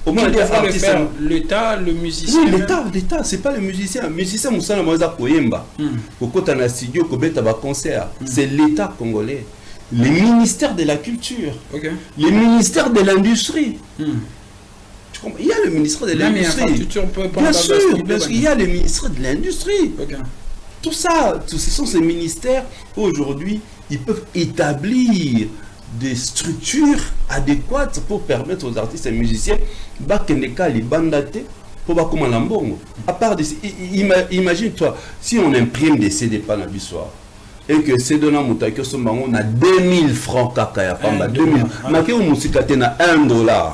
Au moins, le faire l'État, le musicien. Oui, l'État, c'est pas le musicien. Le musicien, Moussa Moza Koyemba. Pourquoi tu as un studio, Kobeta va concert. C'est l'État congolais. Les ministères de la culture. Les ministères de l'industrie. Il y a le ministère de l'industrie. Bien sûr, il y a le ministère de l'industrie. Tout ça, ce sont ces ministères où aujourd'hui, ils peuvent établir des structures adéquates pour permettre aux artistes et musiciens à part imagine-toi, si on imprime des CD pas la soir et que c'est de on a 2000 francs kaka ya pamba 2000 maké ou musikate na $1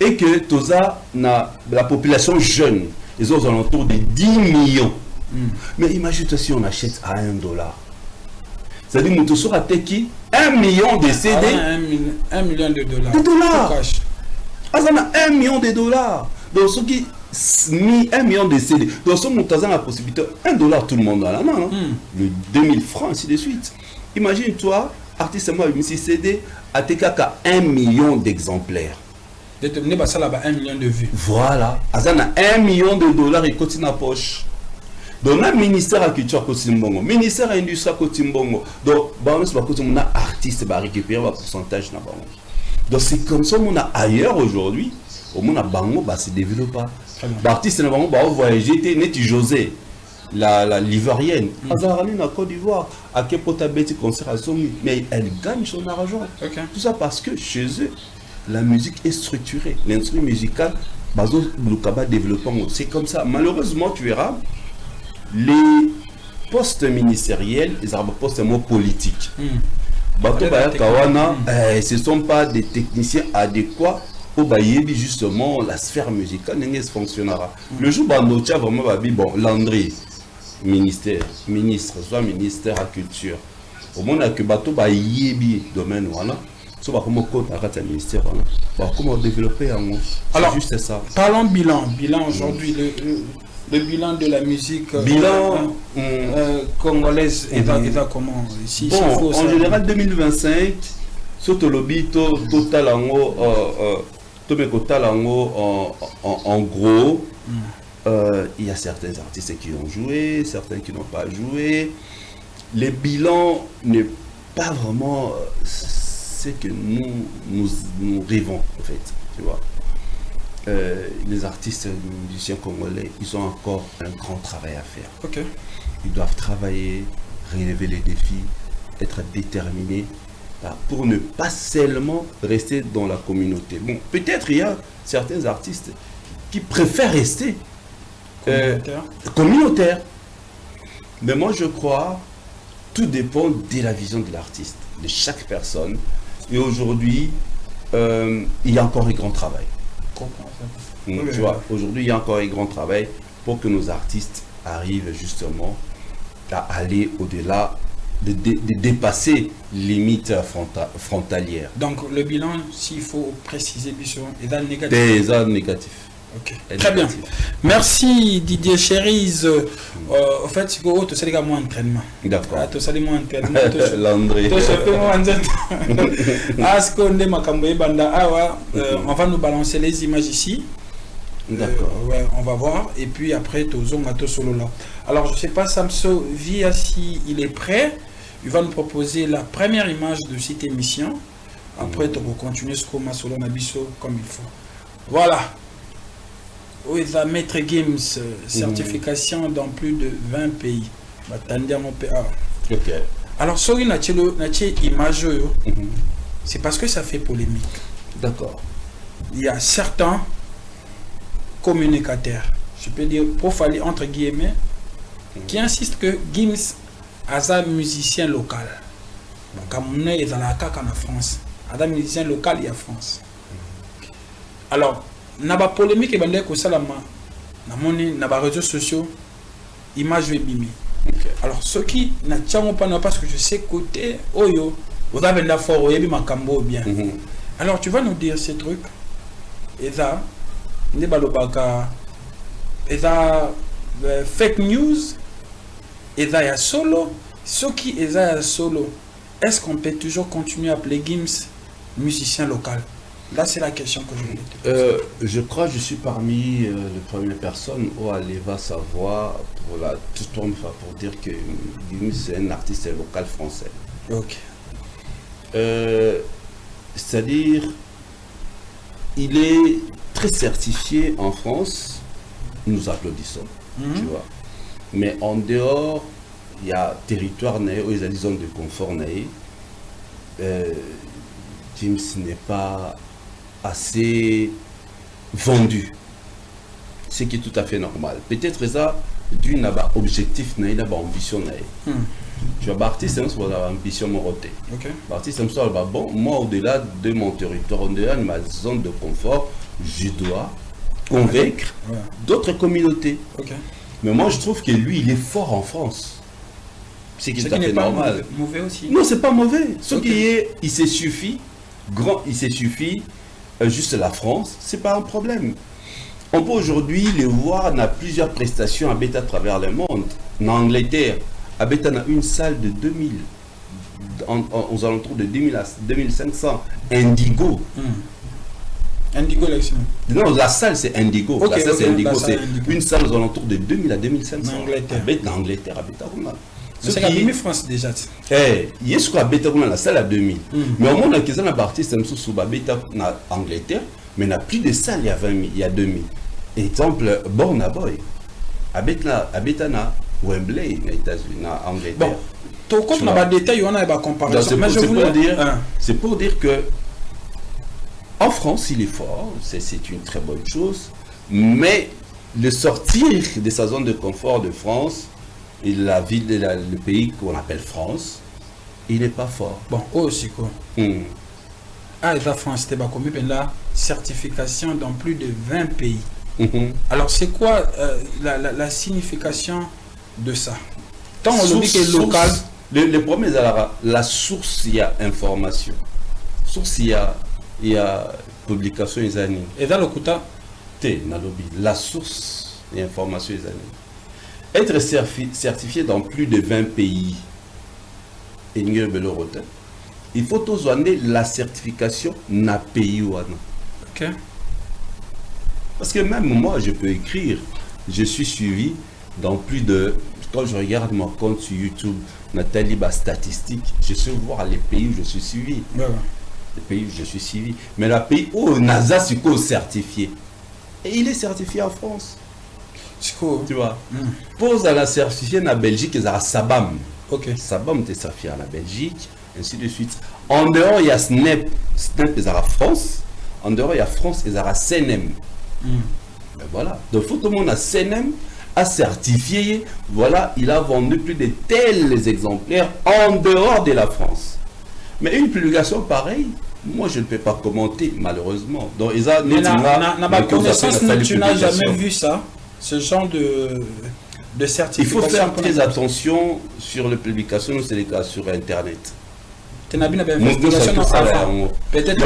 et que toza na la population jeune ils ont aux alentours de 10 millions. Mais imagine-toi si on achète à $1. C'est-à-dire que nous avons qui 1 million de CD. 1 million de dollars. De dollars. On a 1 million de dollars. Donc, ceux qui mis 1 million de CD. Donc, ceux qui ont la possibilité, $1 tout le monde a la main. Le 2000 francs, ainsi de suite. Imagine-toi, artiste moi, CD, à TKK 1 million d'exemplaires. De te mener ça là-bas, 1 million de vues. Voilà. On a 1 million de dollars et continue à poche. Donc, le ministère de la culture, le ministère de l'industrie, donc, on a artistes qui récupérer un pourcentage. Donc, c'est comme ça qu'on a ailleurs aujourd'hui, au monde a se développe. L'artiste, on va voyager, José, la Livorienne, en Côte d'Ivoire, à quel point tu concert à Zomi, mais elle gagne son argent. Tout ça parce que chez eux, la musique est structurée. L'industrie musicale, c'est comme ça. Malheureusement, tu verras, les postes ministériels, les postes politiques. Ce ne sont pas des techniciens adéquats pour justement la sphère musicale fonctionnera. Le jour où tu as vraiment bon, Landry, ministre, soit ministère à culture. Au moment que bateau ba yebi domaine voilà. So ba comment compte à ministère voilà. Comment développer en alors juste ça. Parlons bilan aujourd'hui le bilan de la musique congolaise est comment ici. Bon, en général 2025 surtout le bito total en gros il y a certains artistes qui ont joué, certains qui n'ont pas joué. Le bilan n'est pas vraiment ce que nous rêvons en fait, tu vois. Les artistes, les musiciens congolais, ils ont encore un grand travail à faire. Ils doivent travailler, relever les défis, être déterminés pour ne pas seulement rester dans la communauté. Bon, peut-être il y a certains artistes qui préfèrent rester communautaires. Mais moi je crois, tout dépend de la vision de l'artiste, de chaque personne. Et aujourd'hui, il y a encore un grand travail. Tu vois, aujourd'hui, il y a encore un grand travail pour que nos artistes arrivent justement à aller au-delà, de dépasser les limites frontalières. Donc, le bilan, s'il faut préciser, est négatif. Déjà négatif. Très bien. Merci Didier Chérise. En fait, c'est que tu sais moins entraînement. D'accord. Tu sais moins entraînement. Landry. On va nous balancer les images ici. D'accord. Ouais, on va voir. Et puis après, solo là. Alors, je ne sais pas, Samso Via, si il est prêt. Il va nous proposer la première image de cette émission. Après, tu vas continuer ce qu'on a solo Nabiso comme il faut. Voilà. Oui, la Maître Games, certification dans plus de 20 pays. Alors, sur une image, c'est parce que ça fait polémique. D'accord. Il y a certains communicateurs, je peux dire profilés entre guillemets, qui insistent que Gims est un musicien local. Donc, il est en France. Un musicien local, il y a France. Alors, il y a une polémique qui est sur les réseaux sociaux, image bimi. Alors, ceux qui n'ont pas, parce que je sais côté Oyo, vous avez la force, vous avez makambo bien. Alors, tu vas nous dire ces trucs. Et ça, eza fake news, eza ya solo, ce qui eza ya solo, est-ce qu'on peut toujours continuer à appeler Gims musicien local? Là, c'est la question que je voulais te poser. Je crois que je suis parmi les premières personnes où aller va savoir pour dire que Gims c'est un artiste local français. Ok. C'est-à-dire, il est très certifié en France, nous applaudissons, tu vois. Mais en dehors, il y a territoire où il y a des zones de confort. Gims n'est pas assez vendu, ce qui est tout à fait normal. Peut-être ça, d'une objectif, d'une ambition. Tu vois, artiste, c'est une ambition morotée. Artiste, c'est bon, moi, au-delà de mon territoire, au-delà de ma zone de confort, je dois convaincre d'autres communautés. Mais moi, je trouve que lui, il est fort en France. C'est tout à fait normal. Mauvais aussi. Non, c'est pas mauvais. Ce qui est, il se suffit, juste la France, c'est pas un problème. On peut aujourd'hui le voir dans plusieurs prestations à bêta à travers le monde. En Angleterre, à bêta a une salle de 2000, aux alentours de 2000 à 2500. Indigo. Indigo, non, la salle c'est Indigo. La salle c'est Indigo. C'est une salle aux alentours de 2000 à 2500. En Angleterre. En Angleterre, à bêta. C'est qu'à 2000 France déjà. Il y a ce qu'on a bêta la salle à 2000. Mais au moins, on a un artiste sous bêta en Angleterre, mais il n'y a plus de salle il y a 2000. Exemple, Burna Boy. À bêta na Wembley, aux États-Unis, en Angleterre. Bon, tout compte dans les détails, on a une comparaison. C'est pour dire que en France, il est fort, c'est une très bonne chose, mais le sortir de sa zone de confort de France, et la ville, le pays qu'on appelle France, il n'est pas fort. Bon, aussi quoi. Ah, la France, c'était combien la certification dans plus de 20 pays. Alors, c'est quoi la signification de ça? Tant on le dit que est local. Le problème, c'est la source, il y a information. Source, il y a publication, il y a. Et dans le Kouta? La source, il y a information, il y a. Être certifié dans plus de 20 pays, il faut tous donner la certification na pays. Ok. Parce que même moi, je peux écrire, je suis suivi dans plus de... Quand je regarde mon compte sur YouTube, Nathalie Bas statistique, je sais voir les pays où je suis suivi. Les pays où je suis suivi. Mais le pays où NASA est certifié. Et il est certifié en France. Tu vois. Pose à la certifié en Belgique, il y a Sabam. Sabam est certifié en Belgique, ainsi de suite. En dehors, il y a Snap. Snap est en France. En dehors, il y a France, il y a CNM. Ben voilà. Donc, tout le monde a CNM, a certifié. Voilà, il a vendu plus de tels exemplaires en dehors de la France. Mais une publication pareille, moi, je ne peux pas commenter, malheureusement. Donc, tu n'as jamais vu ça? Ce genre de certification. Il faut faire très attention sur les publications, c'est les cas sur Internet. Peut-être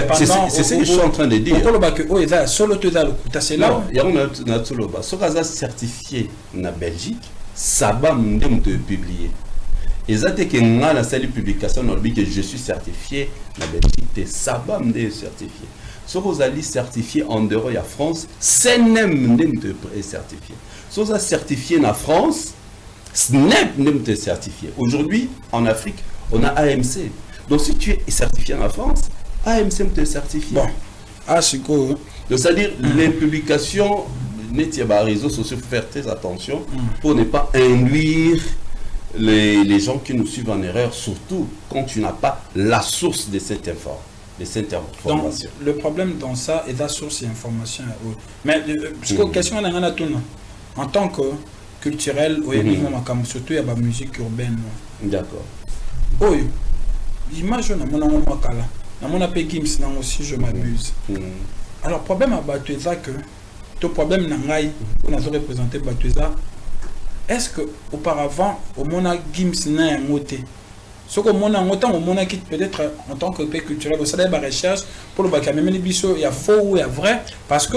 pendant. C'est ce que je suis en train de dire. C'est là. Il y a un certifié en Belgique, ça va me publier. Et ça, c'est que la salle publication, que je suis certifié en Belgique, ça va me certifier. Si vous allez certifier en dehors de la France, SNM est certifié. Si vous êtes certifié en France, SNEP est certifié. Aujourd'hui, en Afrique, on a AMC. Donc si tu es certifié en France, AMC est certifié. Bon, c'est cool. Donc c'est-à-dire les publications, les réseaux sociaux, il faut faire très attention pour ne pas induire les gens qui nous suivent en erreur, surtout quand tu n'as pas la source de cette information. Donc, le problème dans ça est la source d'information. Mais parce que question en tant que culturel, surtout il y a la musique urbaine. D'accord. Oh, imagine mon appel Gims aussi je m'abuse. Alors problème à Batouza que ton problème nangai on a représenté Batouza. Est-ce que auparavant au mona Gims n'a un moté Ce que mon a qui peut-être en tant que pays culturel, ça doit être recherche pour le bac. Même les bisous, il y a faux ou il y a vrai. Parce que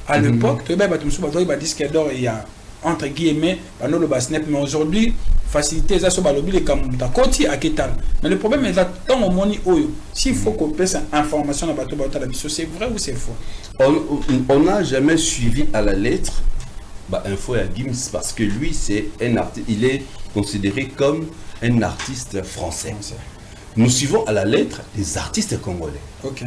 à l'époque, tu as disque d'or, il y a entre guillemets, mais aujourd'hui, faciliter ça sur le Kamuta, Koti à Ketal. Mais le problème est que tant au moni oyo, s'il faut qu'on passe information dans bateau c'est vrai ou c'est faux? On n'a jamais suivi à la lettre info à Gims parce que lui c'est un artiste, il est considéré comme un artiste français. Nous suivons à la lettre les artistes congolais. Ok.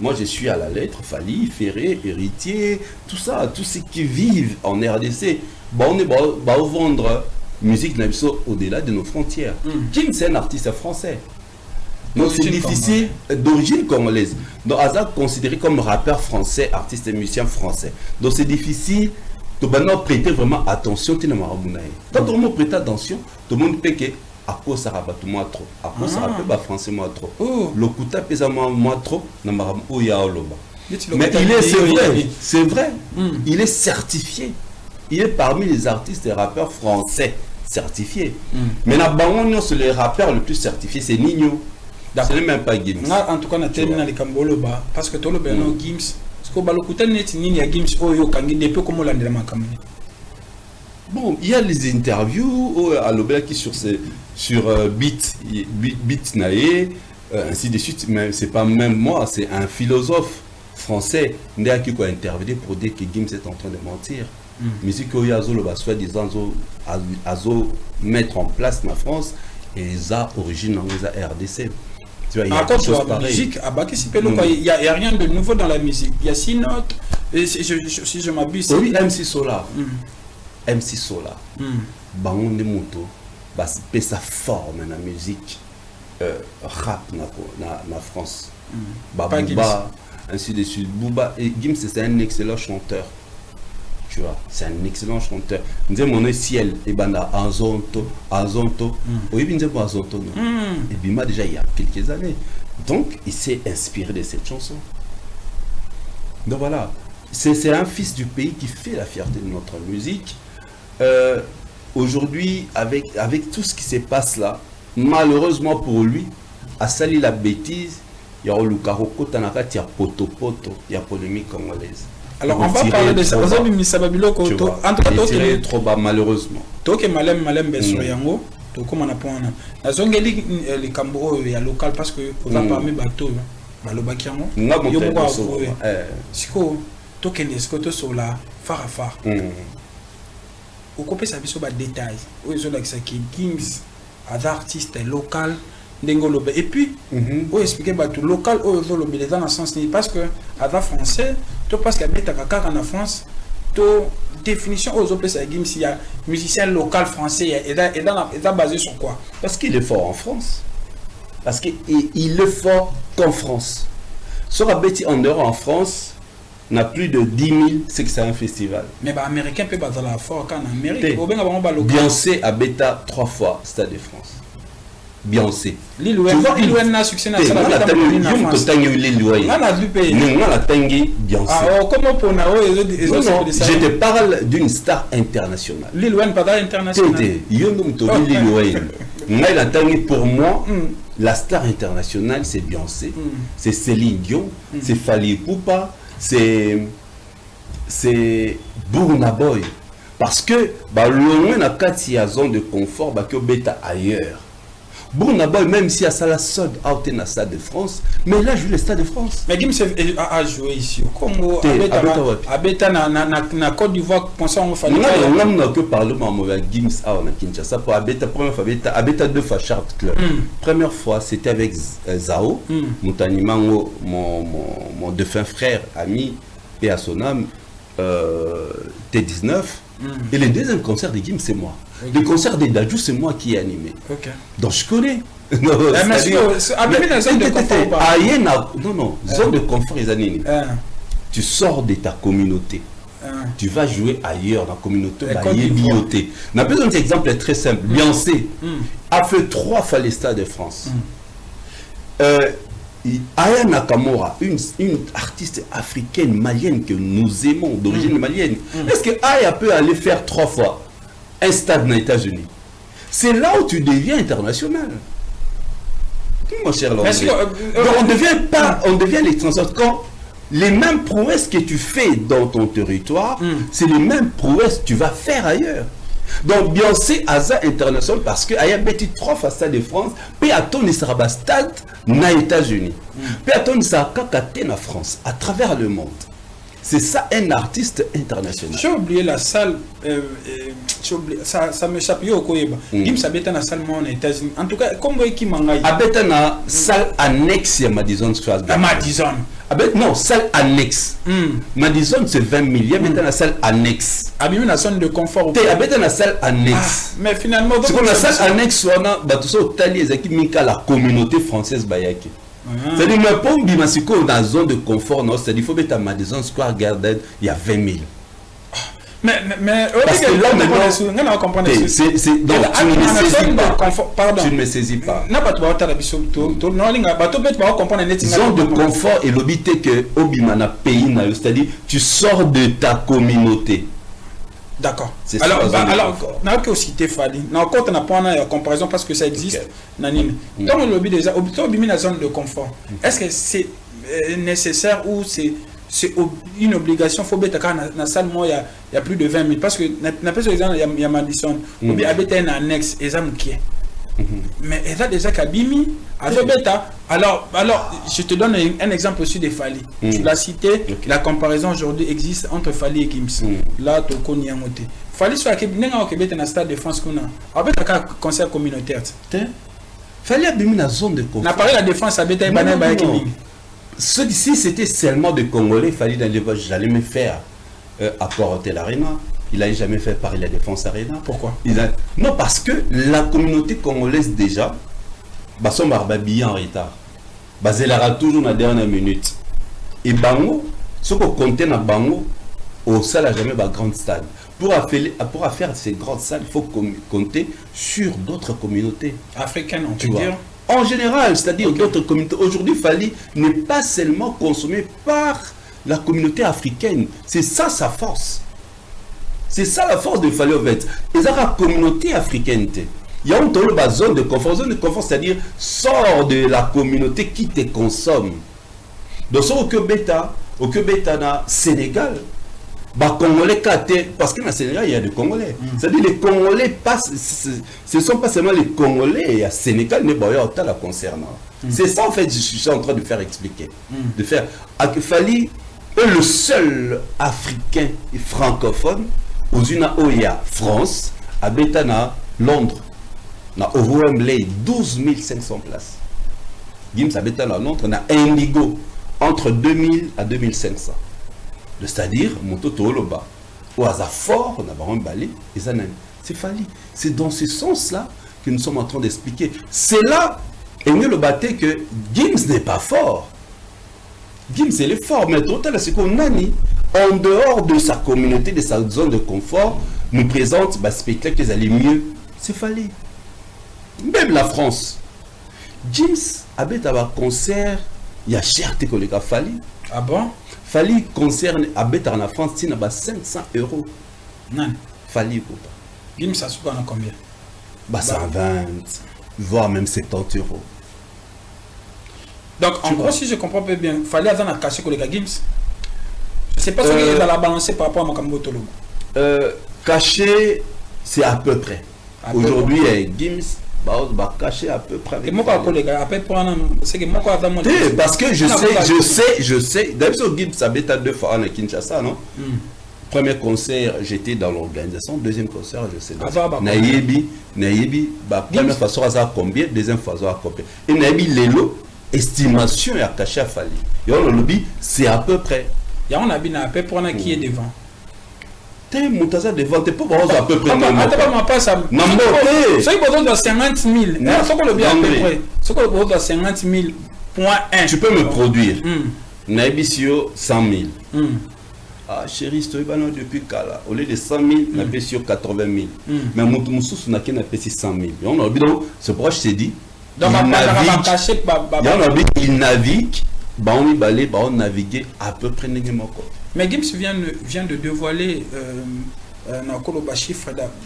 Moi je suis à la lettre Fally, Ferré, Héritier, tout ça, tous ceux qui vivent en RDC. On est vendre musique au-delà de nos frontières. Gims c'est un artiste français. Donc c'est difficile, d'origine congolaise. Donc Azak considéré comme rappeur français, artiste et musicien français. Donc c'est difficile de prêter vraiment attention. Quand tout le monde prête attention, tout le monde peut que à cause ça rabat moi trop. À cause ça rabat français moi trop. Le kuta pesa moi trop na maram o ya oloba. Mais il est c'est vrai. Il est certifié. Il est parmi les artistes et rappeurs français certifiés. Mais na bango sur les rappeurs le plus certifié c'est Nino. Ce n'est même pas Gims. En tout cas, on a terminé les Kamboloba parce que tout le monde Gims. Parce que Balokuta net ni a Gims oyo kangi depuis comme on l'a kamé. Bon, il y a les interviews à l'obéa qui sur Beat Nae, ainsi de suite. Mais c'est pas même moi, c'est un philosophe français qui a interviewé pour dire que Gims est en train de mentir. Musique oyo azoloba soi-disant azo mettre en place ma France et ça origine en RDC. Tu vois, il y a des choses pareilles. Il n'y a rien de nouveau dans la musique. Il y a 6 notes. Et si je m'abuse. Oui, MC Solar. MC Solar. Bangon de moto. C'est sa forme dans la musique. Rap na France. Booba, ainsi de suite. Booba. Et Gims, c'est un excellent chanteur. Tu vois, c'est un excellent chanteur. Nous disons mon ciel et banda Azonto. Oui, bien sûr Azonto non. Et Bima déjà il y a quelques années. Donc il s'est inspiré de cette chanson. Donc voilà, c'est un fils du pays qui fait la fierté de notre musique. Aujourd'hui, avec tout ce qui se passe là, malheureusement pour lui, a sali la bêtise. Il y a le Karoko Tanaka, il y a poto, il y a polémique congolaise. Alors on va parler de ça. En tout cas, tu trop bas malheureusement. Toke malem beso yango. To comme on a point na zongeli les cambo ya local parce que on a parmi bateau balobaki yango. Yo mo ko siko toke nesko to sola far. Au copé ça biso ba détail. O zo la ki Gims as artiste local. Et puis, pour expliquer tout local, dans le sens parce que avant français, tu penses qu'il y a en France, tu définition aux autres Gims, il y a musicien local français et là basé sur quoi? Parce qu'il est fort en France. Parce qu'il est fort qu'en France. Sur un petit en dehors en France, on a plus de 10 000, c'est que c'est un festival. Mais les Américains peuvent baser la fort quand en Amérique. Beyoncé a bêta 3 fois Stade de France. Beyoncé. L'île Wayne a succès dans la France. Je te parle d'une star internationale. L'île Wayne pas internationale. Pour moi, la star internationale c'est Beyoncé, c'est Céline Dion, c'est Fally Ipupa, c'est Burna Boy. Parce que le moins à zone de confort, que bêta ailleurs. Burna Boy, même si à la sold out dans le Stade de France, mais là, je joue le Stade de France. Mais Gims a joué ici. Comme na Côte d'Ivoire, pensons au Fally. On n'a que parlement avec Gims à Kinshasa pour Abeta, première fois, Abeta 2 fois Chart Club. Première fois, c'était avec Zao, Moutanimango, mon défunt frère, ami, et à son âme, T19. Et le deuxième concert de Gims, c'est moi. Le concert de Dadju, c'est moi qui ai animé. Donc je connais. Non, zone de confort, les années. Tu sors de ta communauté. Tu vas jouer ailleurs dans la communauté. On a besoin d'un exemple très simple. Beyoncé a fait 3 fois les Stades de France. Aya Nakamura, une artiste africaine malienne que nous aimons, d'origine malienne. Est-ce que Aya peut aller faire 3 fois un stade dans les États-Unis? C'est là où tu deviens international. Mon cher Landry. Que, donc on devient les transgenres quand les mêmes prouesses que tu fais dans ton territoire, c'est les mêmes prouesses que tu vas faire ailleurs. Donc Beyoncé Aza international parce que aya beti 3 fois Stade de France, puis à ton sera stade na États-Unis. Puis à ton sera kakaté na France à travers le monde. C'est ça un artiste international. J'ai oublié la salle, ça m'échappe au Koyeba. Gims habite na salle aux États-Unis. En tout cas, comme vous qui mangaï. Habite na salle annexe à Madison Square Garden. Madison. Non, salle annexe. Madison c'est 20 000. Il habite na salle annexe. Habite na zone de confort. Tu habites na salle annexe. Mais finalement, c'est comme la salle annexe on a batuso tali ezaki mika la communauté française bayaki. C'est-à-dire, mais pour Bimasiko, dans la zone de confort, c'est-à-dire qu'il faut mettre à Madison Square Garden, il y a 20 000. Mais parce que là, maintenant, tu ne me saisis pas. Zone de confort et l'obité que Obimana pays, c'est-à-dire, tu sors de ta communauté. D'accord. Alors, n'a que cité Fali. N'a encore on n'a pas une comparaison parce que ça existe. Nanine. Dans le lobby déjà, obimi la zone de confort. Est-ce que c'est nécessaire ou c'est une obligation? Faut bête quand dans salle moi il y a plus de 20 000 parce que n'a pas exemple il y a Madison. Obi habite un annexe exemple qui est. Mais il y a déjà Kabimi avec bêta. Alors, je te donne un exemple aussi de Fali. Tu l'as cité, la comparaison aujourd'hui existe entre Fali et Gims. Là, tu connais un mot. Fali soit que n'enga au Québec dans stade de France qu'on a. Avec un concert communautaire. Fali a bien la zone de confort. N'a pas la défense à Beta et Bané Baïkimi. Si c'était seulement de Congolais, Fali dans les j'allais me faire à Port-Hotel Arena. Il n'a jamais fait Paris la Défense Arena. Pourquoi? Non, parce que la communauté congolaise déjà, son barbabillet en retard. Elle aura toujours la dernière minute. Et Bango, ce qu'on comptait dans Bango, au salle n'a jamais de grande stade. Pour faire ces grandes salles, il faut compter sur d'autres communautés. Africaines, on peut dire. En général, c'est-à-dire d'autres communautés. Aujourd'hui, Fali n'est pas seulement consommé par la communauté africaine. C'est ça sa force. C'est ça la force de Fali en fait. Et ça la communauté africaine. Il y a une zone de confort. Zone de confort, c'est-à-dire sors de la communauté qui te consomme. Donc, au Québec, na Sénégal, Congolais, parce que dans le Sénégal, il y a des Congolais. C'est-à-dire les Congolais passent, ce ne sont pas seulement les Congolais, il y a Sénégal, mais il y a la concernant. C'est ça en fait, je suis en train de faire expliquer. De faire. Fali est le seul Africain et francophone aux UNAOIA France, à Betana, Londres, au Wembley, 12 500 places. Gims à Betana, Londres, on a Indigo, entre 2000 à 2500. C'est-à-dire, Moto Toloba, au hasard fort, on a Baron Balé, et ça c'est Fali. C'est dans ce sens-là que nous sommes en train d'expliquer. C'est là, et mieux le batté que Gims n'est pas fort. Gims, il est fort, mais total, c'est qu'on a ni. En dehors de sa communauté, de sa zone de confort, nous présente un spectacle qui allait mieux. C'est Fali. Même la France. Gims avait un concert, il y a cherté que le gars Fali. Ah bon? Fali concerne avec en France, il y a 500 €. Non. Fali. Gims, ça se passe à combien? 120, voire même 70 €. Donc, en gros, si je comprends pas bien, Fali a caché que le gars Gims. C'est pas ce qu'il va la balancer par rapport à Makambo Tologo. Caché, c'est à peu près. Aujourd'hui, Gims va cacher à peu près. Et moi, par rapport les gars, après pour un c'est que moi, parce que je sais. D'habitude, Gims habite à 2 fois à Kinshasa, non? Premier concert, j'étais dans l'organisation. Deuxième concert, je sais. Naïebi, première façon, à combien? Deuxième façon, à combien? Et Naïebi, Lelo, estimation à cacher à Fali. Et on le lobby, c'est à peu près. Il y a un habit à peu près qui est devant. T'es montaza devant, t'es pas à peu près. Attends, pas ça. Non, ceux qui besoin de 50 000. Ce qu'on le bien à peu près. Ce qu'on besoin de 50 000.1. Tu peux me produire. Naibisio 100 000. Ah, chérie, je pas depuis Kala. Au lieu de 100 000, on a payé sur 80 000. Mais Moussous, on a payé 100 000. C'est pourquoi je t'ai dit. Donc, il navigue. On naviguer à peu près. Mais Gims vient de dévoiler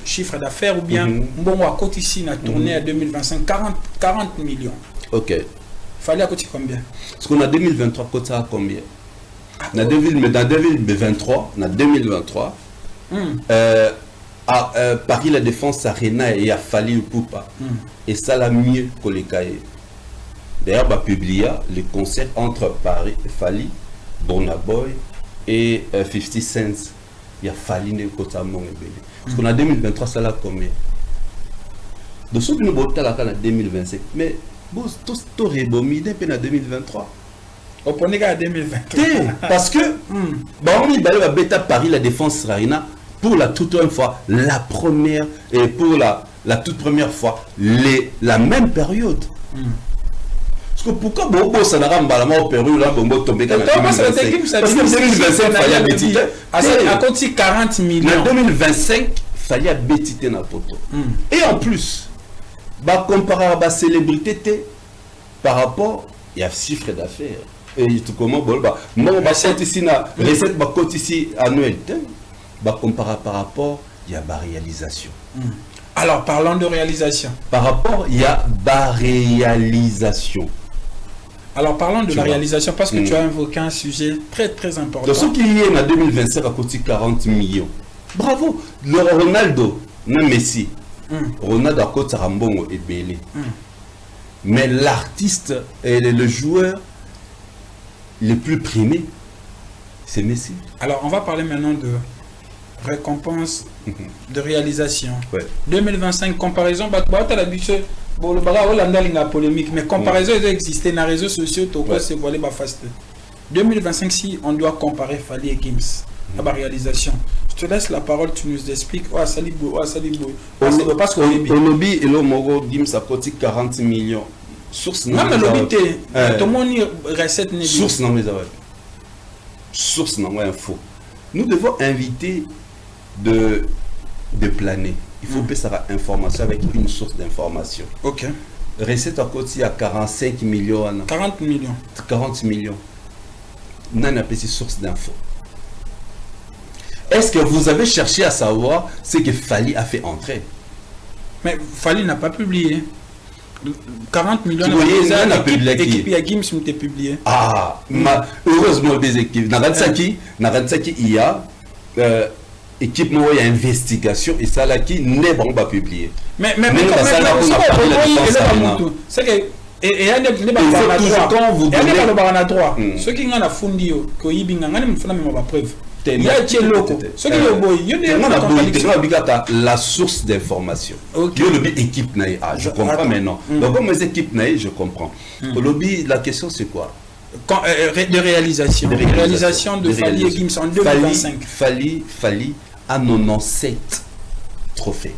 chiffre d'affaires ou bien bon à côté ici, on a tourné à 2025 40 millions. Ok. Fallait à côté combien? Parce qu'on a 2023, côté à combien? Dans 2023, on a 2023. À Paris La Défense Arena, il a fallu Poupa. Et ça l'a mieux que les cahiers. D'ailleurs, bah, publié les concerts entre Paris, Fali, Burna Boy et 50 Cent. Il a fallu ne côté à mon bébé. Parce qu'on a 2023, ça l'a combien? De ceux qui nous votent là en 2025. Mais bon, tout rebomi depuis en 2023. Au point à 2023. Parce que bah, on y va bêta Paris La Défense Arena pour la toute première fois, la première et pour la toute première fois, la même période. Parce que pourquoi Bobo ça n'a pas au Pérou là Bobo tombé quand même. Parce que 2025 fallait bêtiter. À côté 40 millions. En 2025 fallait bêtiter dans poto. Et en plus, bah comparer à la célébrité par rapport il y a chiffre d'affaires. Et tout comment bon bah moi bah ici na recette bah côté ici annuel. Bah comparer par rapport il y a la réalisation. Alors parlons de réalisation. Par rapport il y a la réalisation. Alors parlons de la réalisation parce que tu as invoqué un sujet très très important. De ce qui est en 2025 à côté 40 millions. Bravo. Le Ronaldo, non Messi. Ronaldo à côté Rambongo et Belé. Mais l'artiste et le joueur le plus primé, c'est Messi. Alors on va parler maintenant de récompense de réalisation. 2025, comparaison, bon, le bagage, la polémique, mais comparaison, ils existent dans les réseaux sociaux, c'est voilé, 2025, si on doit comparer Fali et Gims, la réalisation. Je te laisse la parole, tu nous expliques. Oh, Salibou, oh, Salibou. Parce qu'on est lobby et le Mogo Gims a coûté 40 millions. Source non, mais lobby, tout le monde recette. Source non, mais source non, info. Nous devons inviter de planer. Il faut que ça ait information avec une source d'information. Ok. Recette à côté à 45 millions. 40 millions. 40 millions. On a une source d'info. Est-ce que vous avez cherché à savoir ce que Fali a fait entrer? Mais Fali n'a pas publié. 40 millions l'équipe il y a Gims qui a publié. Ah, heureusement des équipes. Narantsaki, il y a équipe il y a investigation et ça là qui n'est pas publié. Mais c'est que et quand vous donnez ceux qui ont la fundi ko yibinga ngani mfuna mema preuve. Il y a des locaux. Ceux qui ont la source d'information. Le lobby équipe je comprends maintenant. Donc comme les équipes je comprends. Le lobby, la question c'est quoi? De réalisation. De réalisation de Fali et Gims en 2025. Fali a 97 trophées.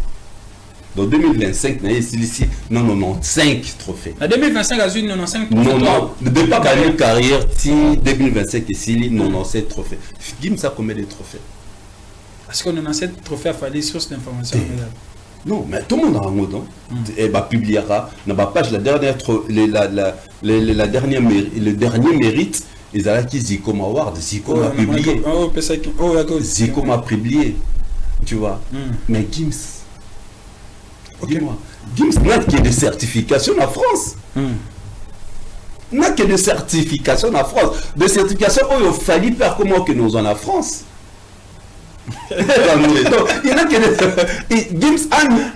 Dans 2025, il y a ici 95 trophées. En 2025, il y a 95 trophées. Non, depuis la carrière, 2025, il y a 97 trophées. Gims a combien de trophées? Parce qu'on a 97 trophées à Fali, source d'information. Non, mais tout le monde a un mot. Et publiera dans la page le dernier mérite. Ils ont qui Zicom Award. Zicom a publié. Zicom a publié. Tu vois. Mais Gims. Dis-moi. Gims n'a que des certifications en France. N'a que des certifications en France. Des certifications où il fallait faire comment que nous en la France. Il y en a que Gims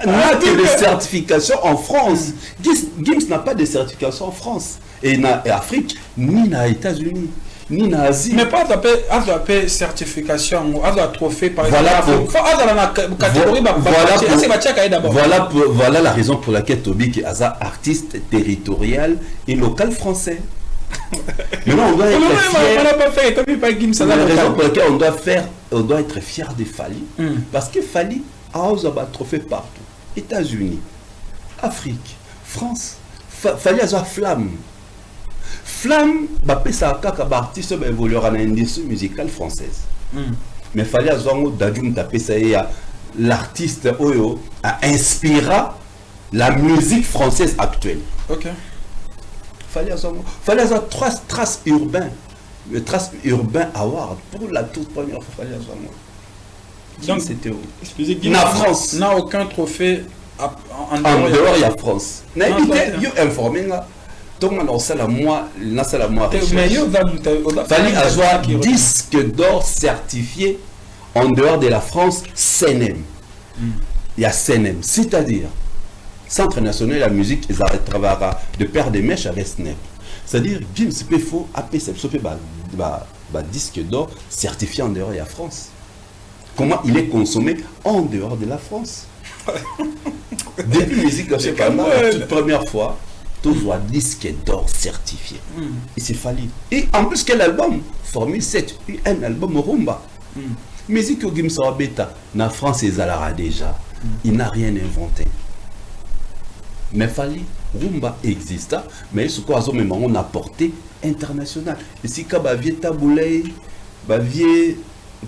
n'a que des certifications en France. Gims n'a pas de certification en France. Et en Afrique, ni en États-Unis, ni en Asie. Mais pas de certification, de trophée par exemple. Voilà la raison pour laquelle Toby est un artiste territorial et local français. Maintenant, on doit être fier. On doit être fier de Fali. Parce que Fali a un trophée partout. États-Unis, Afrique, France. Fali a une flamme. Flamme, ça a artiste évoluer dans l'industrie musicale française. Mais Fali a l'artiste a inspiré la musique française actuelle. Ok. Fali a trois traces urbains. Le Trace Urbain Award pour la toute première fois. Donc c'était où? Excusez-moi. La France n'a aucun trophée en dehors il y a France. Il est informé là. Donc, on a la moi, recherche. Fallait avoir disque d'or certifié en dehors de la France, CNM. Il y a CNM, c'est-à-dire Centre National de la Musique, ils travaillent de paire de mèches avec SNEP. C'est-à-dire, Gims faut appeler ce disque d'or certifié en dehors de la France. Comment il est consommé en dehors de la France. Depuis la musique, c'est pas mal, la toute première fois, tout soit disque d'or certifié. Et c'est fallu. Et en plus, quel album? Formule 7, un album rumba. Musique au Gims Beta, la France est à déjà. Il n'a rien inventé. Mais fallait rumba exista, mais ce qu'on a a porté international. Et si quand vieux taboulay, vieux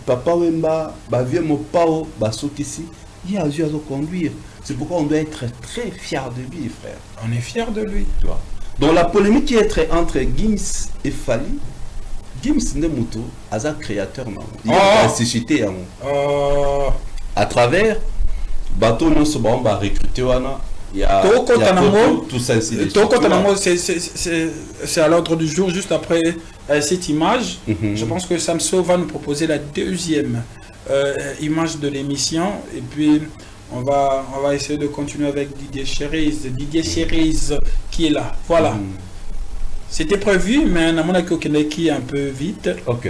papa wemba, vieux mopao, sokisi, il y a à conduire. C'est pourquoi on doit être très fier de lui, frère. On est fier de lui. Tu vois. Donc la polémique qui est entre Gims et Fally, Gims Nemuto, un créateur, non. Il a suscité à travers bateau non se va recruter il y a tout ça c'est à l'ordre du jour juste après cette image. Je pense que Samso va nous proposer la deuxième image de l'émission et puis on va essayer de continuer avec Didier Cherise qui est là. Voilà. C'était prévu mais on a qui est un peu vite. OK.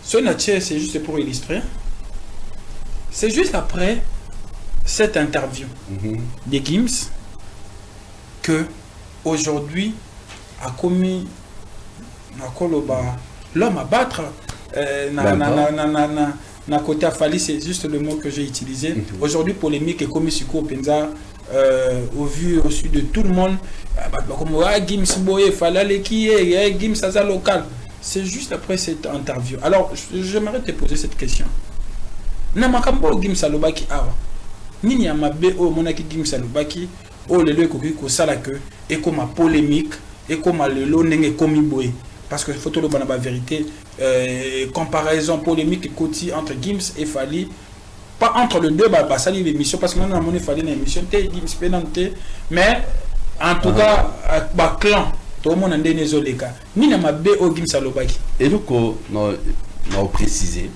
Ce Natchez, c'est juste pour illustrer. C'est juste après cette interview de Gims que aujourd'hui a commis l'homme à battre na côté à Fally, c'est juste le mot que j'ai utilisé. Aujourd'hui polémique est commis sur Penza au vu au sud de tout le monde comme Gims boye Fally qui est Gims ça local. C'est juste après cette interview. Alors j'aimerais te poser cette question. Namakambo Gims alobaki awa nini ya mabe o monaki Gims alobaki o lelo ekoki ko sala que et comme polémique et comme lelo ndenge komi boye parce que photo le bana ba vérité comparaison polémique côté entre Gims et Fally pas entre les deux bah sali l'émission parce que maintenant on Fally na émission té Gims penante mais en tout cas ba clan tout le monde ndene zoleka nini ya mabe o Gims alobaki et donc on préciser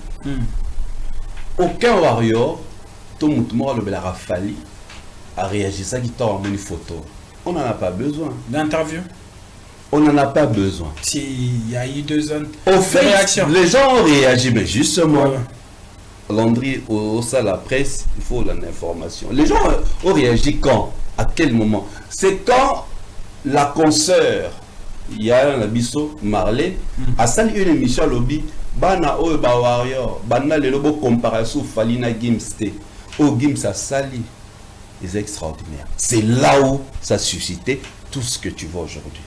aucun warrior, tout le monde le Fally a réagi ça qui t'a une photo. On n'en a pas besoin. D'interview. On n'en a pas besoin. S'il y a eu 2 ans au fait, réaction. Les gens ont réagi, mais justement, Landry, au sein de la presse, il faut l'information. Les gens ont réagi quand? À quel moment? C'est quand la consoeur, il y a un abisso, Marley, a sali une émission à lobby. Bana o ba warrior bana le lobo comparaison Fally na Gims te o Gims a sali est extraordinaire. C'est là où ça suscitait tout ce que tu vois aujourd'hui.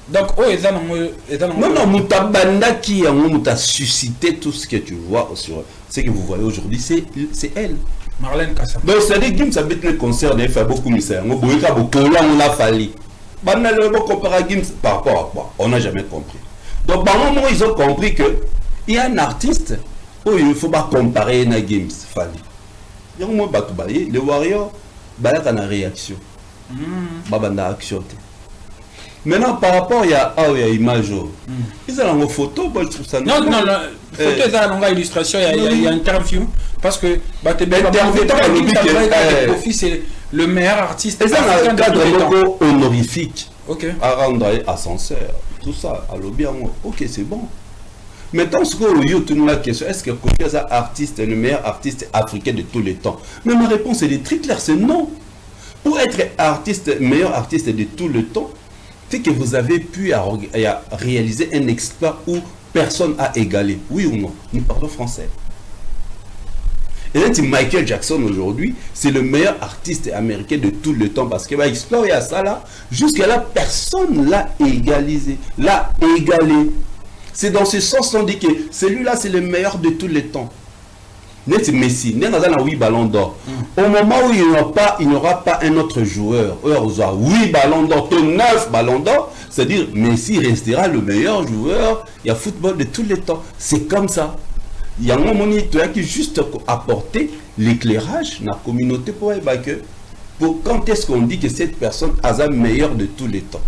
Donc non mutabanda qui a suscité tout ce que tu vois sur ce que vous voyez aujourd'hui, c'est elle. Marlène Kassa. Donc c'est des Gims a fait le concert de fait beaucoup misère. On boyka beaucoup là on a Fally. Bana le lobo comparer Gims par rapport à quoi? On n'a jamais compris. Donc par moment ils ont compris que il y a un artiste où il ne faut pas comparer na Gims Fally. Il y a un moment les warriors balak en réaction. Babanda action. Maintenant par rapport il y a image. Ils ont une photo, je trouve ça non photo ça longue illustration il y a interview parce que c'est le meilleur artiste. C'est un cadre honorifique. OK. À rendre ascenseur, tout ça à l'objet. OK, c'est bon. Maintenant, ce que vous la question, est-ce que Kofi est un artiste, le meilleur artiste africain de tous les temps? Mais ma réponse est très claire, c'est non. Pour être meilleur artiste de tout le temps, c'est que vous avez pu réaliser un exploit où personne n'a égalé. Oui ou non? Nous parlons français. Et là, Michael Jackson aujourd'hui, c'est le meilleur artiste américain de tout le temps parce qu'il va explorer à ça là. Jusqu'à là, personne l'a égalisé, l'a égalé. C'est dans ce sens qu'on dit que celui-là, c'est le meilleur de tous les temps. C'est Messi, il y a 8 ballons d'or. Au moment où il n'y aura pas un autre joueur, il y aura 8 ballons d'or, 9 ballons d'or, c'est-à-dire Messi restera le meilleur joueur, il y a football de tous les temps. C'est comme ça. Il y a un moment qui juste apporter l'éclairage dans la communauté pour quand est-ce qu'on dit que cette personne a le meilleur de tous les temps?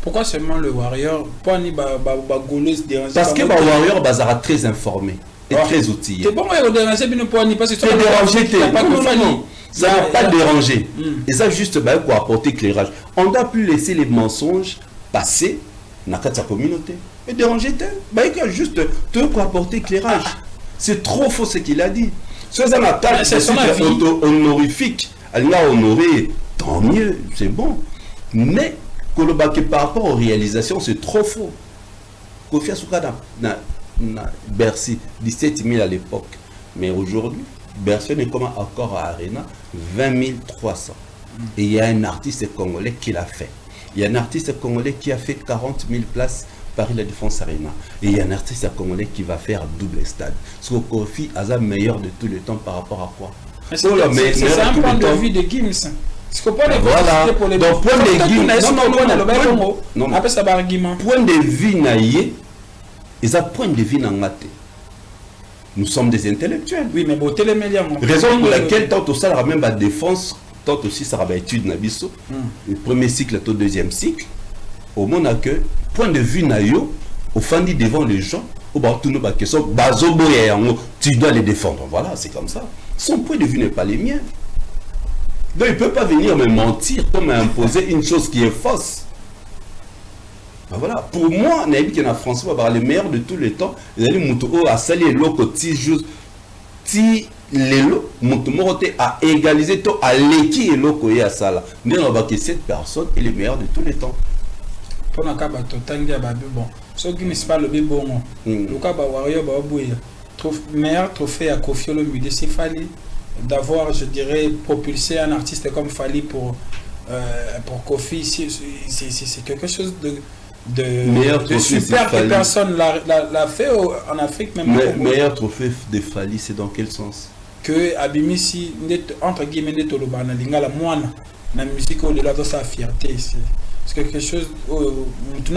Pourquoi seulement le Warrior? Pourquoi ni Gaulois déranger? Parce que le Warrior bazara très informé et très outillé. C'est bon, on déranger bien pour parce que tu es dérangé, non. Ça n'a pas dérangé. Et ça juste pour apporter éclairage. On ne doit plus laisser les mensonges passer dans la communauté. Et déranger, juste pour apporter éclairage. C'est trop faux ce qu'il a dit. C'est un attaque honorifique. Elle l'a honoré, tant mieux, c'est bon. Mais par rapport aux réalisations, c'est trop faux. Kofi Asuka na Bercy, 17 000 à l'époque. Mais aujourd'hui, Bercy est comme un accord à Arena, 20 300. Et il y a un artiste congolais qui l'a fait. Il y a un artiste congolais qui a fait 40 000 places Paris La Défense Arena. Et il y a un artiste congolais qui va faire double stade. Parce que Kofi a le meilleur de tous les temps par rapport à quoi? C'est un point de vue de Gims. Voilà. Donc, point de vue naïe, et ça point de vue nangate. Nous sommes des intellectuels. Oui, mais bon, télémédia. Raison pour laquelle tant ça sera même la défense, tant aussi ça sera étude nabiso. Le premier cycle, le deuxième cycle. Au monde que point de vue naïo, au fandi devant les gens, au bas tout nos question, bazo tu dois les défendre. Voilà, c'est comme ça. Son point de vue n'est pas les miens. Donc il ne peut pas venir me mentir comme imposer une chose qui est fausse. Ben voilà. Pour moi, Naïbi en France, le meilleur de tous les temps, il a sali loko ti juste ti lelo mutumorote a égalisé to à l'équipe et loko et à sala. Mais on va que cette personne est le meilleur de tous les temps. Pour la caba totangia babu bon. Ce qui n'est pas le bon. Le caba warrior babouya. Meilleur trophée à Kofi Olomide, c'est Fali d'avoir, je dirais, propulsé un artiste comme Fali pour Kofi. C'est quelque chose de super que personne l'a fait en Afrique. Même meilleur trophée de Fali, c'est dans quel sens? Que Abimisi, entre guillemets, na lingala moine, la musique au-delà de sa fierté. C'est quelque chose.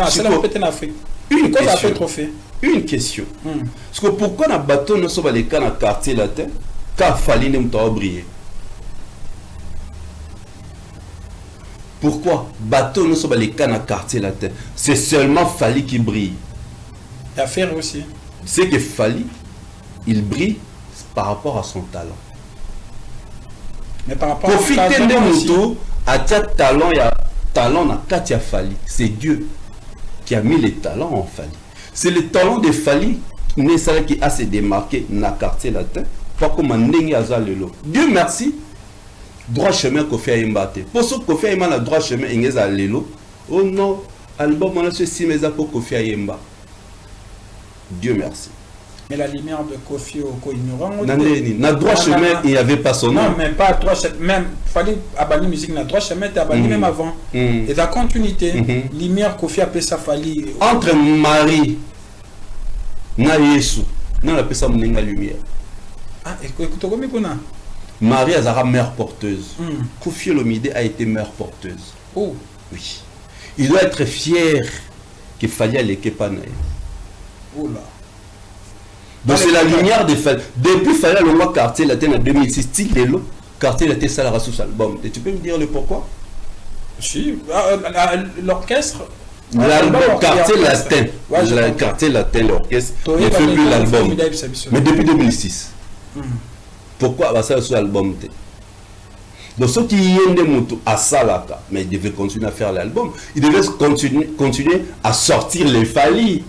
C'est peut-être en Afrique. Une question. Parce que pourquoi dans le bateau, nous sommes allés dans le quartier latin, quand Fali nous a brillé? Pourquoi bateau nous sommes allés dans le quartier latin? C'est seulement Fali qui brille. L'affaire aussi. C'est que Fali, il brille par rapport à son talent. Mais par rapport profiter de Moutou, à talent, il y a talent dans Katia Fali. C'est Dieu qui a mis les talents en Fali. C'est le talent de Fali qui a se démarqué dans le quartier latin. Pas comme un Lelo. Dieu merci. Droit chemin Kofi Ayemba. Pour ce Kofi Ayemba a droit chemin Ingeza Lelo. Oh non, album on a ce 6 mesa pour Kofi Ayemba. Dieu merci. Mais la lumière de Kofi au ignorant. Dans droit chemin, il n'y avait pas son nom. Non, mais pas droit chemin. Même, il fallait abandonner la musique dans droit chemin, tu as abandonné même avant. Et la continuité, lumière Kofi appelé ça Fali. Entre Marie et Yesu, on appelle ça Mninga lumière. Ah, écoute, comment Marie a mère porteuse. Kofi Olomide a été mère porteuse. Oh. Oui. Il doit être fier qu'il fallait aller Kepanaï. Oh là. Donc c'est la lumière de Fali. Depuis Fali le roi quartier latin en 2006, Tilelo, quartier latin Salara sous album. Et tu peux me dire le pourquoi? Si, l'orchestre. L'album quartier latin. Le quartier latin, l'orchestre ne fait plus l'album. Mais depuis 2006. Pourquoi bah, ça sur l'album? Donc ceux qui y à Salaka, mais ils devaient continuer à faire l'album. Ils devaient continuer à sortir les Fali.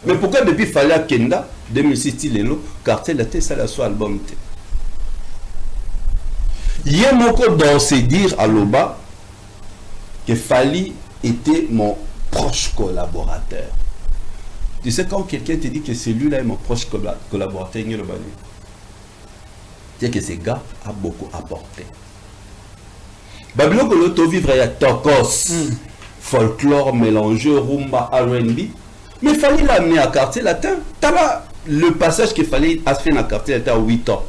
Mais pourquoi depuis Fali à Kenda, 2006, Lelo, quartier latin, ça la soit album? Il y a beaucoup dans se dire à l'Oba que Fali était mon proche collaborateur. Tu sais, quand quelqu'un te dit que celui-là est mon proche collaborateur, il le banni. C'est que ce gars a beaucoup apporté. Babylon que l'auto vivre il y a tokos, folklore mélangé, rumba, R&B. Mais il fallait l'amener à quartier latin. Le passage qu'il fallait faire dans quartier latin à 8 ans.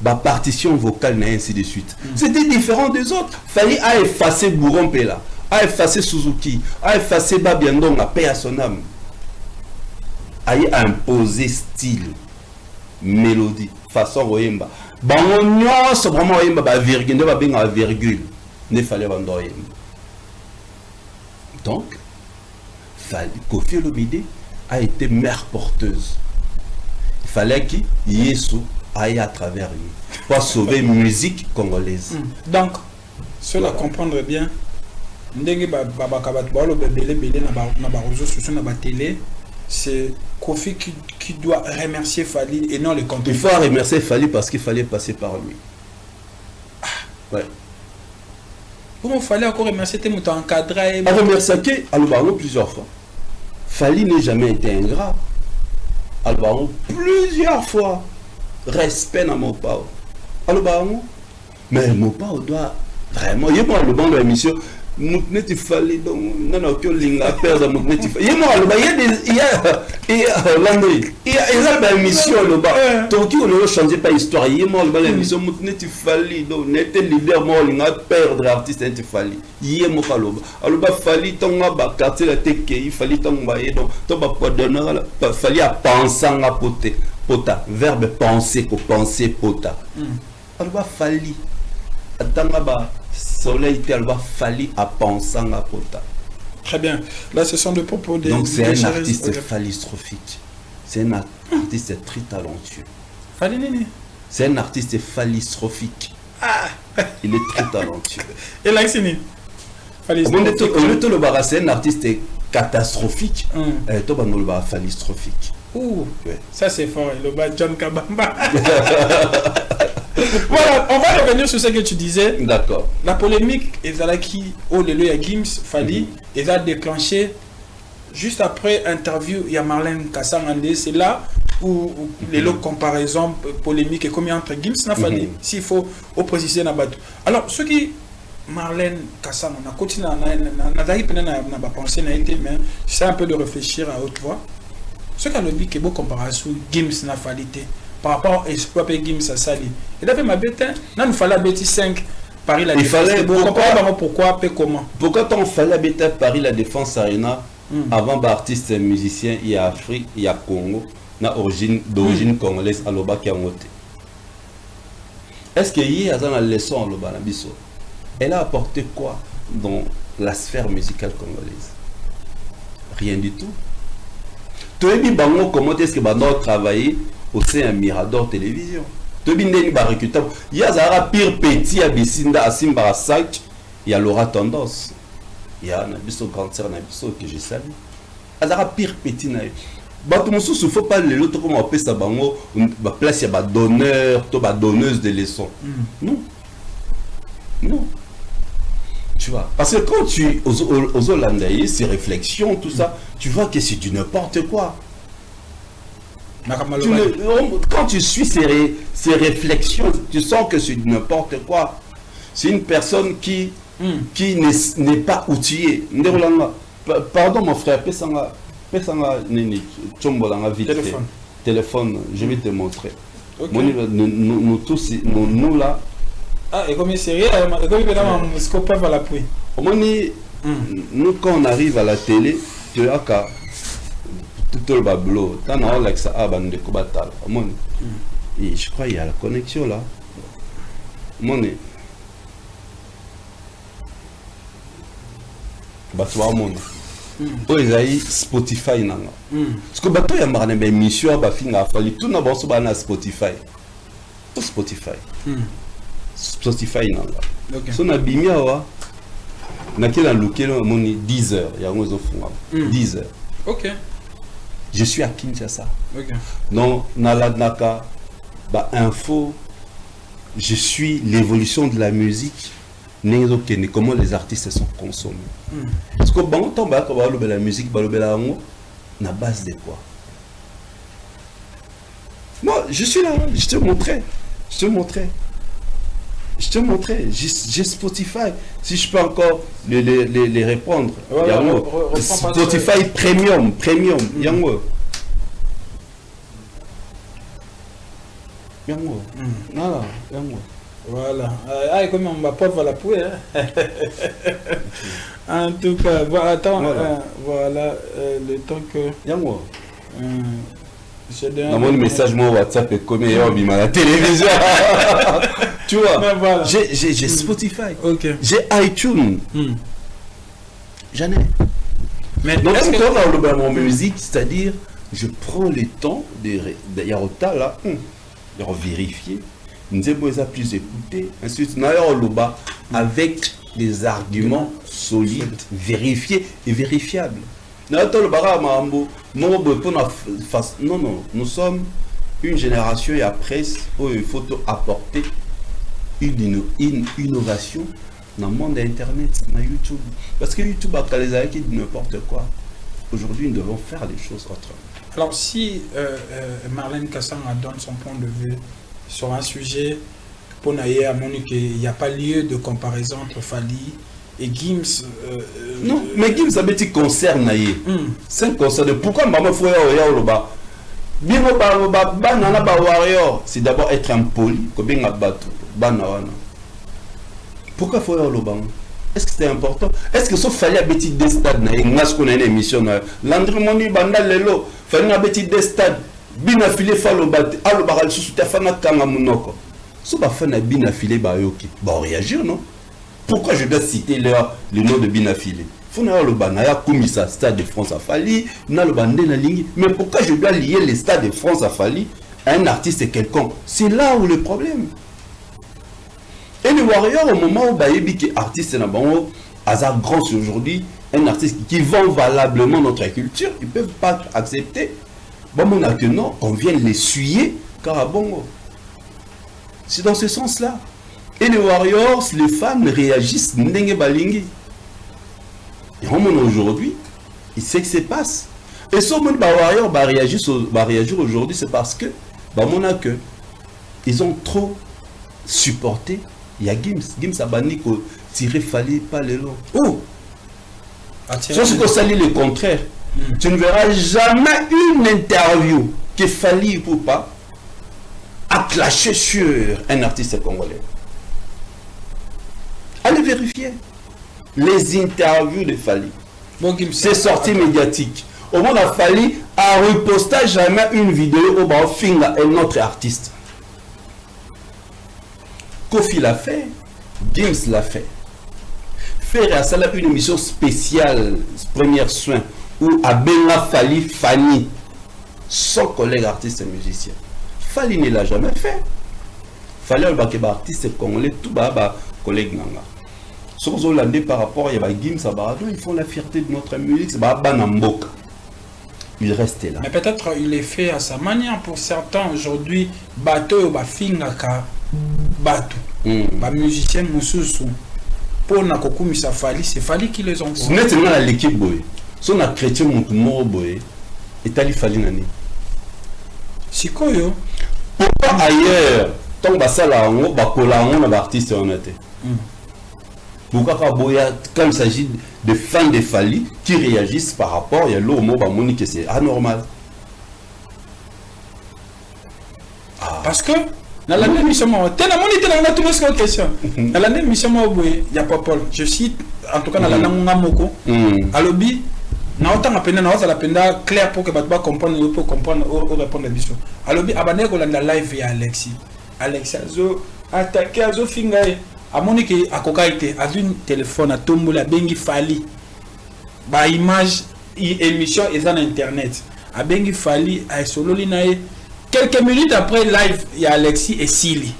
Bah, partition vocale et ainsi de suite. C'était différent des autres. Il fallait effacer Bourron Pela, à effacer Suzuki, à effacer Babiandong, à paix à son âme. À imposer style, mélodie, façon Royemba. Bah, on a vraiment Royemba, virgule, ne fallait pas Royemba. Donc, Koffi Olomide a été mère porteuse. Il fallait qu'il Yesu aille à travers lui pour sauver la musique congolaise. Donc, cela comprendre bien, c'est Koffi qui doit remercier Fally et non le contenu. Il faut remercier Fally parce qu'il fallait passer par lui. Ouais. Comment fallait encore remercier tes moutons encadrés? À remercier Alobano plusieurs fois. Fally n'a jamais été ingrat. Alobano plusieurs fois. Respect dans mon pao. Alobano. Mais mon pao doit vraiment. Il y a pas le bon de l'émission. Moutneti Fally donc non que linga perdre Moutneti Fally. Il y a Landry. Il y a une émission le bas. Donc on ne change pas histoire. Il y a une émission Moutneti Fally donc n'était leader moi linga perdre artiste Moutneti Fally. Il y a mon paloba. Alors Fally donc ba quartier la teke, il fallait donc ba donc to ba pas d'honneur Fally à penser à poter. Pota verbe penser ko penser pota. Alors Fally attends ba soleil tellement Fally à penser à pota. Très bien. Là, ce sont des propos des... Donc, c'est un artiste phallistrophique. C'est un artiste très talentueux. Fally Nini. C'est un artiste phallistrophique. Ah. Il est très talentueux. Et là, c'est Nini. C'est un artiste catastrophique. Phallistrophique. Ouh, ouais. Ça c'est fort. Le bas John Kabamba. Voilà, on va revenir sur ce que tu disais. D'accord. La polémique qui au lieu à Gims Fally a déclenché juste après interview il y a Marlène Kassangandé, c'est là où les comparaisons polémiques et combien entre Gims et Fally s'il faut opposition na bateau. Alors ce qui Marlène Kassangandé on a continué à penser mais c'est un peu de réfléchir à haute voix. Ce qu'a le dit que beau comparaison Gims na Fally par rapport à ce que Gims a sali. Et d'après ma bête, il fallait bêter 5 Paris la défense. Il fallait pourquoi et comment. Pourquoi on fallait bêter Paris la défense arena avant d'artistes musiciens il y a Afrique, il y a Congo, d'origine congolaise à l'Oba qui a monté. Est-ce qu'il y a dans la leçon à l'Oba Bisso? Elle a apporté quoi dans la sphère musicale congolaise? Rien du tout. Tu as dit comment est-ce que Bando a travaillé au sein de Mirador Télévision. Il y a un pire petit à Bissinda, à Simba, à Sac, il y a Laura Tendance. Il y a un abisso grand sœur que j'ai salé. Il y a un pire petit. Il ne faut pas les autres comme on appelle ça, place il y a des donneurs, des donneuses de leçons. Non. Non. Tu vois, parce que quand tu aux Hollandais, ces réflexions, tout ça, tu vois que c'est du n'importe quoi. Quand tu suis ces réflexions, tu sens que c'est n'importe quoi. C'est une personne qui n'est pas outillée. Pardon mon frère, téléphone, je vais te montrer. Okay. Nous tous, nous là. Ah, et comme c'est réel, comme à l'appui. Nous quand on arrive à la télé, tu as qu'à tout le bablo, je crois qu'il y a la connexion là. Spotify nanga. Parce que bato ya marne ba émission ba finga fali tout na boso ba na Spotify. Spotify nanga. So na bimia wa na kila lokelo moni 10 heures ya ngozo funga. 10 heures. OK. Je suis à Kinshasa. Okay. Donc, Naladnaka, info, je suis l'évolution de la musique, comment les artistes sont consommés. Parce que bon temps, la musique, na base de quoi? Moi, je suis là, je te montrais. J'ai Spotify. Si je peux encore les répondre. Spotify Premium. Yango. Voilà. Ah, comme on va pas la pouille. En tout cas, voilà, attends. Voilà le temps que. Yango. Mon message moi WhatsApp est comme à la télévision. Tu vois, voilà. J'ai Spotify, okay. j'ai iTunes, J'en ai. Mais donc est-ce que quand on parle de musique, c'est-à-dire je prends le temps de Yarota là, de vérifier. Nous avons plus écouté. Ensuite, nous avons avec des arguments solides, vérifiés et vérifiables. Non, non, nous sommes une génération et après, il faut apporter une innovation dans le monde Internet, dans YouTube. Parce que YouTube a les qui dit n'importe quoi. Aujourd'hui, nous devons faire les choses autrement. Alors, si Marlène Kassanga donne son point de vue sur un sujet, pour Naïe, à Monique, il n'y a pas lieu de comparaison entre Fali et Gims. Non, mais Gims, ça veut dire concerne Naïe. C'est un concerne. Pourquoi maman faut y aller au bas? Bien au bas, warrior, c'est d'abord être impoli, comme bien battu. Pourquoi faut y aller au bas? Est-ce que c'est important? Est-ce que sauf fallait habiter des stades, qu'on a une émission, l'André Banda Lelo, fallait habiter des stades, bien affilé, fallait battre, allo baral sous Tafana Kanga Munoko. Si on fait bien affilé, on réagir, non? Pourquoi je dois citer le nom de bien affilé? Il faut que le Banaya comme ça, Stade de France à Fali, le bandé na ligne. Mais pourquoi je dois lier le Stade de France à Fali à un artiste quelconque? C'est là où le problème. Et les Warriors, au moment où Bayebi qui est artiste, hasard grand aujourd'hui, un artiste qui vend valablement notre culture, ils ne peuvent pas accepter. Bon, on a que non, on vient l'essuyer, car bon, c'est dans ce sens-là. Et les Warriors, les fans réagissent n'enge balingi. Et aujourd'hui, il sait que ça passe. Et ce monde Warriors va réagir aujourd'hui, c'est parce que ils ont trop supporté. Il y a Gims a banni que tirer fallait pas les lots. Oh! Sauf que ça lit le contraire. Tu ne verras jamais une interview qui fallait ou pas à clasher sur un artiste congolais. Allez vérifier les interviews de Fali. Bon, c'est sorti médiatique. Au moment où Fali a reposté jamais une vidéo où on finga un autre artiste. Kofi l'a fait, Gims l'a fait. Faire à ça une émission spéciale, première soin, où Abenga Fali Fanny, son collègue artiste et musicien. Fali ne l'a jamais fait. Fali un artiste congolais, tout bas collègue Nanga. Ce que vous avez par rapport à Gims, ils font la fierté de notre musique, c'est Banamboka. Il reste là. Mais peut-être il est fait à sa manière. Pour certains aujourd'hui, bateau bafingaka bateau, musicien mususu. Pour nakokumisa Fali, c'est Fali qui les envoie. C'est maintenant l'équipe boy. Si on a chrétien mon boy, et t'as Fali nani. Sikoyo. Pourquoi ailleurs, tant basala on bakola on a artiste en été. Pourquoi quand il s'agit de fans de Fali qui réagissent par rapport à l'eau moni que c'est anormal. Parce que dans la même mission, dans la même mission, il y a pas Paul. Je cite, en tout cas, dans la langue moko, à l'obi, na autant à peine, na la peine clair pour que tu comprendre, pour comprendre ou répondre à la mission. À l'obi, abonné ko la live via Alexis. Alexis azo attaqué azo fingaye. À mon équipe, à Kokaïté, à un téléphone, à Tombo, la Bengi Fali, bah image, émission et en internet. À Bengi Fali, à Sololinae, quelques minutes après live, il y a Alexis et Sili.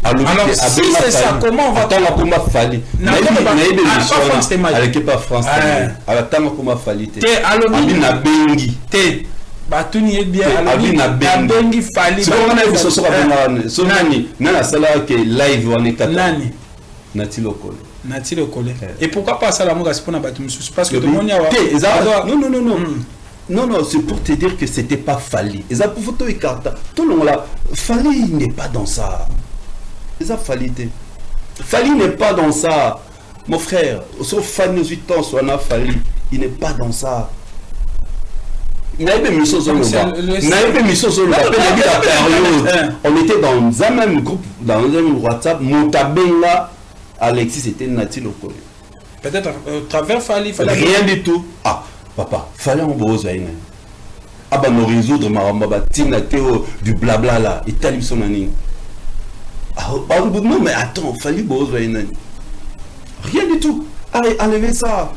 Alors, si c'est ça, comment on va attendre la combat Fali? Non, pas France Téma. Avec pas France Téma. Attendre la combat Fali. Te, alors, Abina Bengi. Te. Batuni est bien Abina Bengi Fali. C'est on a vu ce soir à Nani. Nana Sala qui live on est Nani. Nati Lokole. Nati Lokole. Et pourquoi pas ça la moga c'est pour Batum parce que tout le monde y a non, c'est pour te dire que c'était pas Fali. Et ça pour photo et carte. Tout le monde là, Fali n'est pas dans ça. Et ça Fali n'est pas dans ça. Mon frère, sauf Fali 8 ans, soit na Fali, il n'est pas dans ça. On était dans un même groupe, dans un même WhatsApp, Moutabenga, Alexis c'était Nati Lokole. Peut-être travers Fali, rien du tout. Ah, papa, fallait en beau ah bah nous résoudre ma tina théo du blabla là, et talib son ani. Ah, non mais attends, fallait beau rien du tout. Allez, enlevez ça.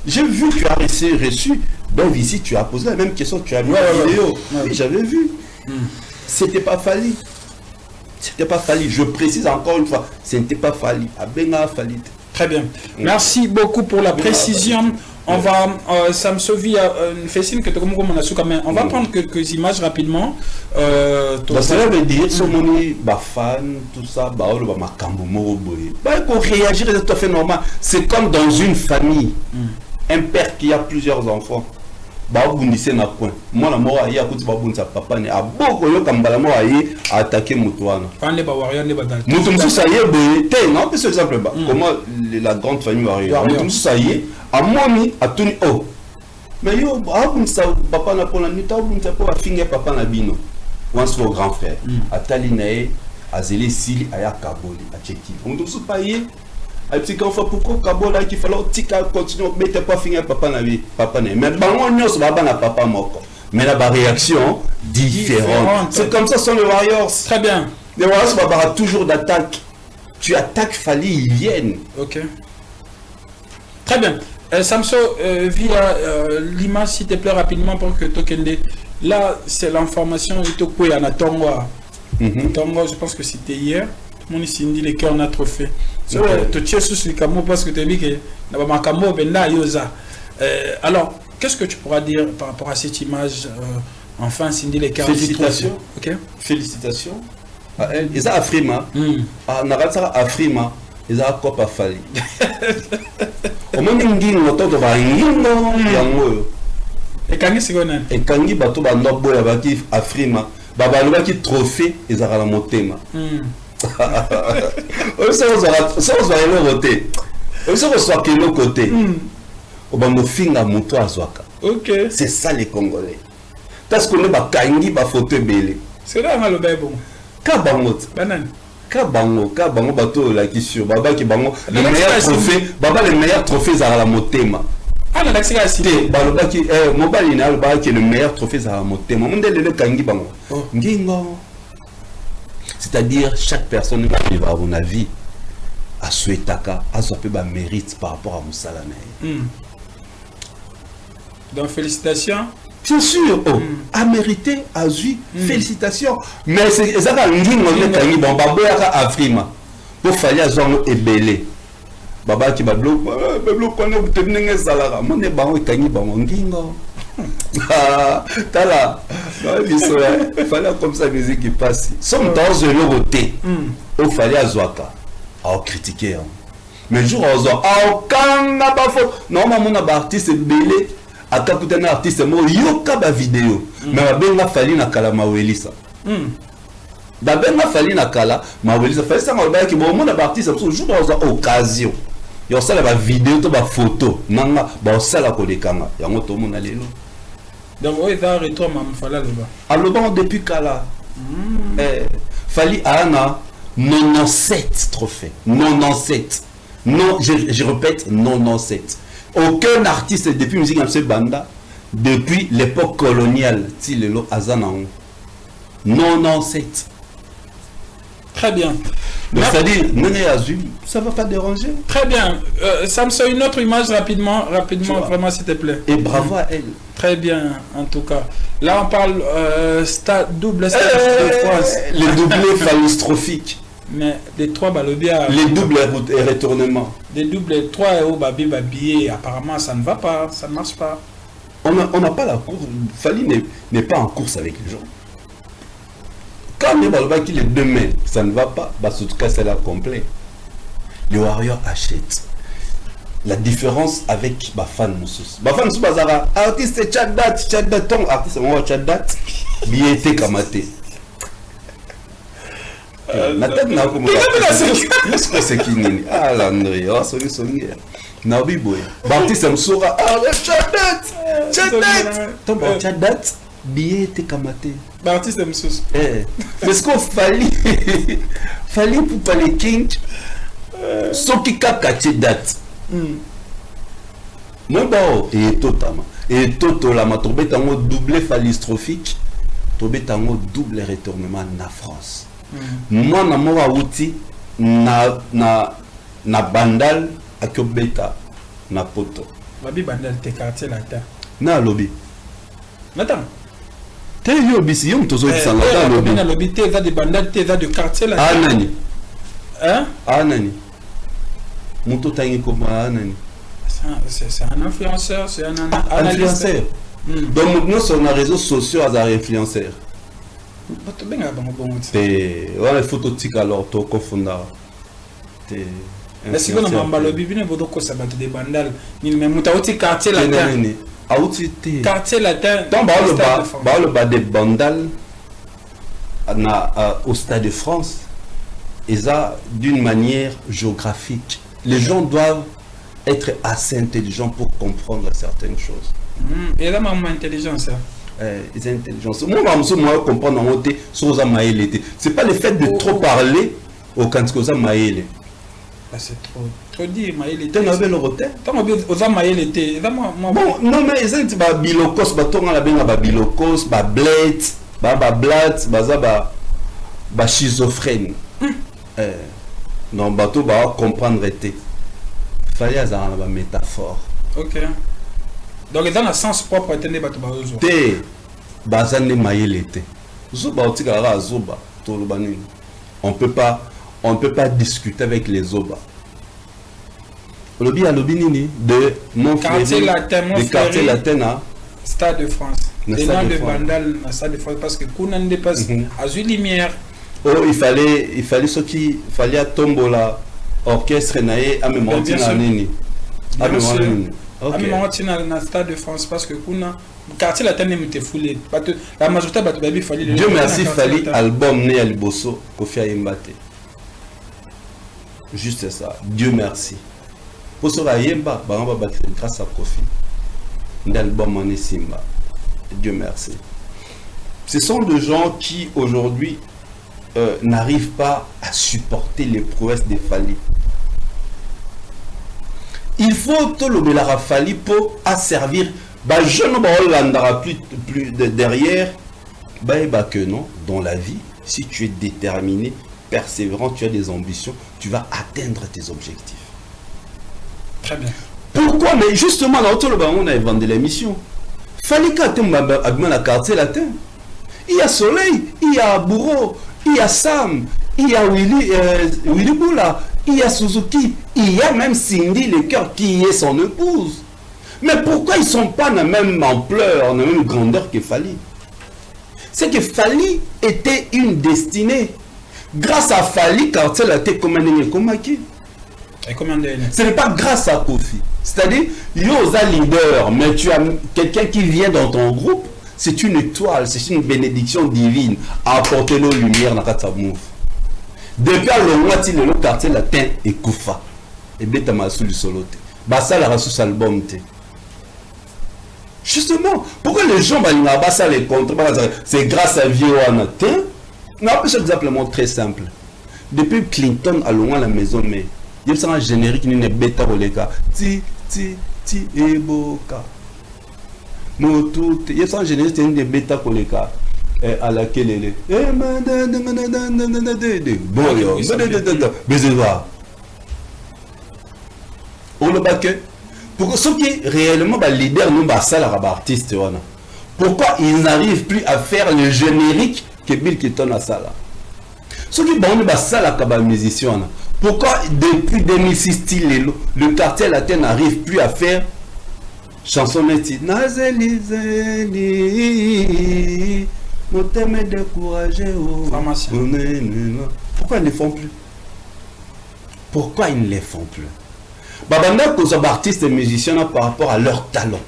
J'ai vu que tu as reçu dans visite, tu as posé la même question, tu as mis la vidéo. Oui, j'avais vu. C'était pas Fally. C'était pas Fally. Je précise encore une fois, ce n'était pas Fally. Abenga Fally. Très bien. Merci beaucoup pour la précision. On va, ça me sauve on va prendre quelques images rapidement. Ça veut dire, si on est fan, tout ça, pour réagir, c'est tout à fait normal. C'est comme dans une famille, un père qui a plusieurs enfants. Moi, la mort a papa ne a beaucoup de kambala mort a attaqué Moutouana. Moutoumsou ça y est, non, c'est exemple comment la grande famille warrior. Moutoumsou ça y est, a momi a tuni oh. Mais yo, papa n'a pas la nuit, pas finir papa n'a bino. Once le grand frère, a Talinae, a Zélé Sili, a Yakaboli, a Tchéki. Moutoumsou pas y est. Un petit enfant pourquoi Kabola qu'il fallait continuer mais t'es pas fini papa na vie papa né mais bango nyos baba na papa moko mais la réaction différente c'est comme ça sont les Warriors. Très bien. Les Warriors baba toujours d'attaque, tu attaques Fally ils viennent. OK, très bien. Samso, via l'image s'il te plaît rapidement pour que Tokende là c'est l'information Itokwe à Tonga. Tonga, je pense que c'était hier. Mon ici dit les cœurs on a trop fait. Tu tiens sous les camo parce que tu as dit que alors, qu'est-ce que tu pourras dire par rapport à cette image enfin Cindy les cœurs. Félicitations. OK. Félicitations à elle. Ils ont Afrima. Ah Naratsa Afrima. Ils ont quoi pas Fally. Au moins ngi ngoto to ba yingo yango. Et kangi sigona. Et kangi bato ba ndobo ya baki Afrima. Baba loba ki trophée ils ont la motema. Ça on va aller voter. Ça on soit quel côté. On va me finir à moto à Zwaka. OK. C'est ça les Congolais. Parce qu'on est ba kangi ba photo belé. C'est là mal bon. Kabangot. Banane. Kabango bato la qui sur baba qui bango le meilleur trophée, baba le meilleur trophée à la motema. Ah la d'accès cité. Baloba qui mobile na baba qui le meilleur trophée à la motema. Monde le kangi bango. Ngingo. C'est-à-dire, chaque personne qui arrive à mon avis, à Souetaka, a son peu de mérite par rapport à Moussalane. Donc, félicitations. Bien sûr, à mériter, à jouer, félicitations. Mais c'est ça qu'on dit, bon, Baboyaka Afrima, pour Fally à Zongo et Belé. Baba qui va bloquer, on est obtenu un salaire. Mon est bon, et Kangi, bon, Ngingo. Tala, il fallait comme ça musique qui passe. Somme dans un côté, il fallait à Zwaka, à critiquer. Mais jour à jour, quand n'a pas faux. Normalement, on a un artiste belé, à t'écouter un artiste mort, yoka ba vidéo. Mais ben la Fally na kala mawelisa. Ben la Fally na kala mawelisa. Fallait ça mawelisa qui bon, on a un artiste jour à jour occasion. Il y a ça la vidéo, la photo, nanga, ba ça la kolekanga. Il y a un autre monde allé. Donc, oui, il va retourner à Fally là-bas. Alors, depuis Kala, Fally Ana, 97 trophées. 97. Non, je répète, 97. Aucun artiste depuis musique MC Banda, depuis l'époque coloniale, Tilelo Azanang. 97. Très bien. C'est-à-dire, ça ne va pas déranger. Très bien. Ça me sort une autre image rapidement, vraiment, s'il te plaît. Et bravo à elle. Très bien, en tout cas. Là, on parle double stade de France. Les doublés phallostrophiques. Mais les trois balobia. Les doubles retournements. Les doubles 3 euros babi, apparemment, ça ne va pas, ça ne marche pas. On n'a pas la course. Fally n'est pas en course avec les gens. Quand il est demain, ça ne va pas, en tout cas c'est là complet. Les Warriors achètent. La différence avec Bafan Moussous. Bafan Moussous Bazara, artiste Tchadat, ton artiste moi Tchadat, biété kamate. La tête n'a comme ça. C'est qui nini? Ah l'André, oh songi. Nabi boy. Artiste Moussura, ah Tchadat. Ton Tchadat. Biété kamate. Artiste Moussous. Parce qu'on Fally pour parler King, ce qui a date. Mon bon, et totalement. Et totalement, tu as un double phallostrophique, tu as un double retournement en France. Moi, na moi outil na bandal à Kobeta na poto. Babi bandal te quartier latin. Na lobby. Attends. Te yo bisi yo mtozo kisanga lobby. Na lobby te za de bandal te za de quartier latin. Ah nani? Hein? Ah nani? Moto tangi comme ah nani? C'est un influenceur, c'est un influenceur. Donc nous sur les réseaux sociaux à un influenceur. T'es ouais photo tic alors to confondar. T'es est-ce que nous avons lobby bien bodo ko sabat de bandal ni même mutauti quartier latin. Auti te quartier latin. Donc le bas de bandal au Stade de France et ça d'une manière géographique. Les gens doivent être assez intelligents pour comprendre certaines choses. Et là, maman intelligence. Ils ont intelligence. Moi, comprendre en côté, c'est pas le fait de trop parler au Kanskoza Maël. C'est trop dit, Maël. Tu as le roté? Tu as Maël était. Bon, non, mais ils ont dit Bilokos, Batonga la benga Bilokos, Bled, Blat, Baza, schizophrène. Non, bateau, comprendre était. Fallait avoir une métaphore. Ok. Donc, dans le sens propre, attendez, bateau, bateau. Té, bazane maïlete. Zoba, otikara, zoba, tolobanine. On peut pas discuter avec les zoba. Lobby à lobby nini de mon quartier latin, mon de quartier latin à Stade de France. Et non de Bandal, Stade de France, parce que Kounan dépasse à une lumière. Oh, il fallait ce qui fallait à tombola. Orchestre naé à même nini à même na Stade de France parce que kuna quartier latin n'était foulé la majorité de baby fallait Dieu merci fallait album né à Liboso Kofi Ayembate juste ça Dieu merci pour ce Ayemba ba grâce à Kofi l'album en Simba Dieu merci. Ce sont des gens qui aujourd'hui n'arrivent pas à supporter les prouesses des Fali. Il faut tout le Belara Fali pour asservir. Je ne plus derrière. Que non, dans la vie, si tu es déterminé, persévérant, tu as des ambitions, tu vas atteindre tes objectifs. Très bien. Pourquoi? Mais justement, on a vendu l'émission. Fali qu'à la quartier latin. Il y a Soleil, il y a Bourreau, il y a Sam, il y a Willy Boula, il y a Suzuki, il y a même Cindy Le Cœur qui est son épouse. Mais pourquoi ils ne sont pas dans la même ampleur, dans la même grandeur que Fali? C'est que Fali était une destinée. Grâce à Fali, quartier latin comme un Komaki. Ce n'est pas grâce à Kofi. C'est-à-dire, il y a un leader, mais tu as quelqu'un qui vient dans ton groupe. C'est une étoile, c'est une bénédiction divine à apporter nos lumières dans ta move. Depuis le moitié de le quartier latin et Koufa. Et bien, tu as sous le soloté. Ça, la rassous album. Justement, pourquoi les gens vont ça les contre? C'est grâce à Vieux Anatin. Non, c'est simplement très simple. Depuis Clinton à loin la maison, mais il y a un générique qui n'est bêta au léga. Ti, et boka. Il y a un générique qui n'est bêta au léga. À laquelle elle est. Bon, on le bac. Pour ceux qui réellement leader nous artiste, pourquoi ils n'arrivent plus à faire le générique que Bill Keaton a ça là? Ceux qui sont musiciens, pourquoi depuis 2006 le quartier latin n'arrive plus à faire chanson métier? Pourquoi ils ne les font plus? Pourquoi ils ne les font plus? Babanda cause artistes et musiciens par rapport à leur talent.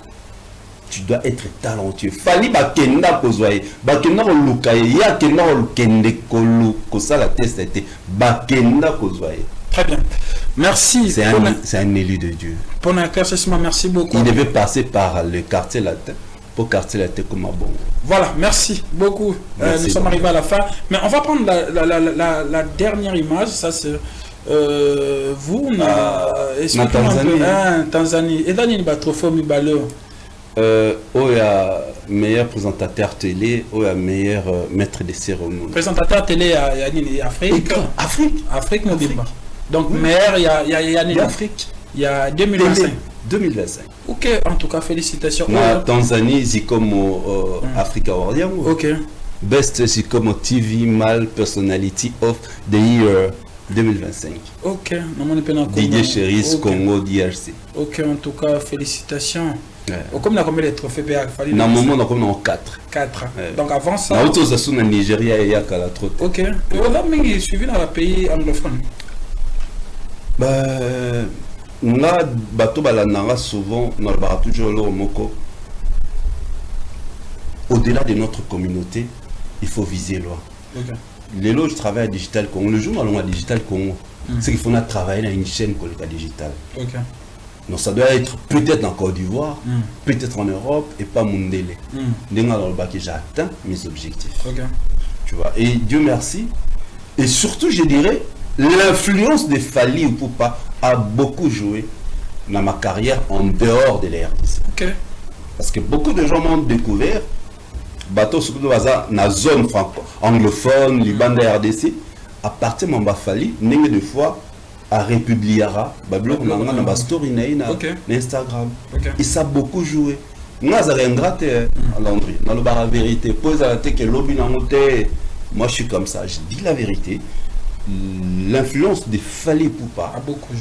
Tu dois être talentueux. Fali bakenda kozwaye, bakenda kolukaye, ya kenda kolukende kolu, kosa la test était bakenda kozwaye. Très bien. Merci. C'est un élu de Dieu. Pour l'éclaircissement, merci beaucoup. Il devait passer par le quartier latin pour quartier latin comme un bon. Voilà, merci beaucoup. Merci nous sommes arrivés à la fin. Mais on va prendre la dernière image. Ça c'est vous, expliquez-moi Tanzanie. Et Daniel Batrofo Mibalo. Il y a meilleur présentateur télé, il y a meilleur maître de cérémonie. Présentateur télé à Afrique. Afrique. Donc meilleur, il y a Afrique. Il y a 2025. 2025. Ok, en tout cas, félicitations. Na Tanzanie, Zikomo Africa Warrior. Ok. Best Zikomo TV Mal Personality of the Year 2025. Ok, Didier Cheris, Congo, DRC. Ok, en tout cas, félicitations. Ouais. Comme on a combien de trophées PA? Dans le moment, on a 4. 4. Ouais. Donc avant ça. Na auto za suna Nigeria et Yakala trop. Ok. Et on a même suivi dans le pays anglophone. Bah, nga bato balandanga souvent dans le bar toujours le moko. Au-delà de notre communauté, il faut viser loin. Ok. Lélo, je travaille à Digital Congo. Le jour où on a Digital Congo, c'est qu'il faut travailler dans une chaîne collective digitale. Ok. Donc ça doit être peut-être en Côte d'Ivoire, peut-être en Europe et pas Mundele. Dans le bac, j'ai atteint mes objectifs. Ok. Tu vois. Et Dieu merci. Et surtout, je dirais, l'influence de Fally Ipupa a beaucoup joué dans ma carrière en dehors de la RDC. Ok. Parce que beaucoup de gens m'ont découvert, bateau surtout dans la zone anglophone, Liban de la RDC, à partir de mon Fally, n'ayez de fois à Républiara, Babylon, on a ma story na Instagram. Et ça a beaucoup joué. Moi, j'ai un gratte à Landry. Dans le bar, la vérité, pose à la tête que lobby n'a monté. Moi, je suis comme ça. Je dis la vérité. L'influence de Fally Ipupa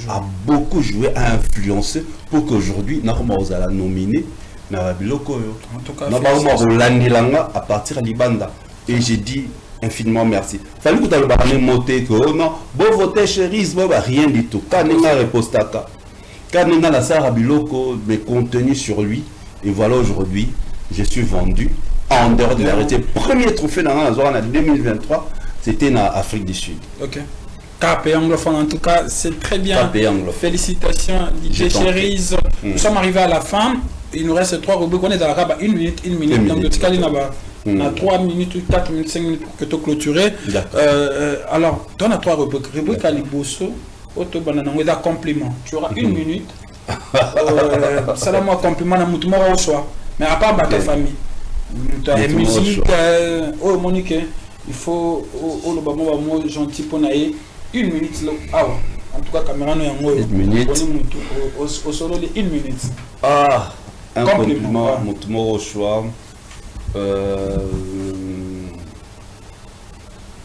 a beaucoup joué, a influencé pour qu'aujourd'hui, nous allons nominer Nabiloko. En tout cas, à partir de Libanda. Et j'ai dit infiniment merci. Fallait que tu aies monté que oh non, bon voter chérie, rien du tout. Quand on a reposté, quand on a la Sarah Biloko, mes contenus sur lui, et voilà aujourd'hui, je suis vendu en dehors de la réalité. Premier trophée dans la zone en 2023, c'était en Afrique du Sud. Ok. KP anglophone, en tout cas, c'est très bien. KP anglophone. Félicitations, DJ Cherise. Nous sommes arrivés à la fin. Il nous reste 3 rubriques. On est dans la raba 1 minute, 1 minute. Donc, on a 3 minutes, 4 minutes, 5 minutes pour que tu clôtures. Alors, on a 3 rubriques. Rubrique à Liboso, Autobanana, on est à compliment. Tu auras 1 minute. Salam moi compliment, on a au soir. Mais à part ta famille. Tu as musique. Oh, Monique, il faut. Oh, le bâton, moi, gentil pour naïe. 1 minute. En tout cas, caméra, nous avons 1 minute. Au solo, 1 minute. Ah, un compliment, mon au choix.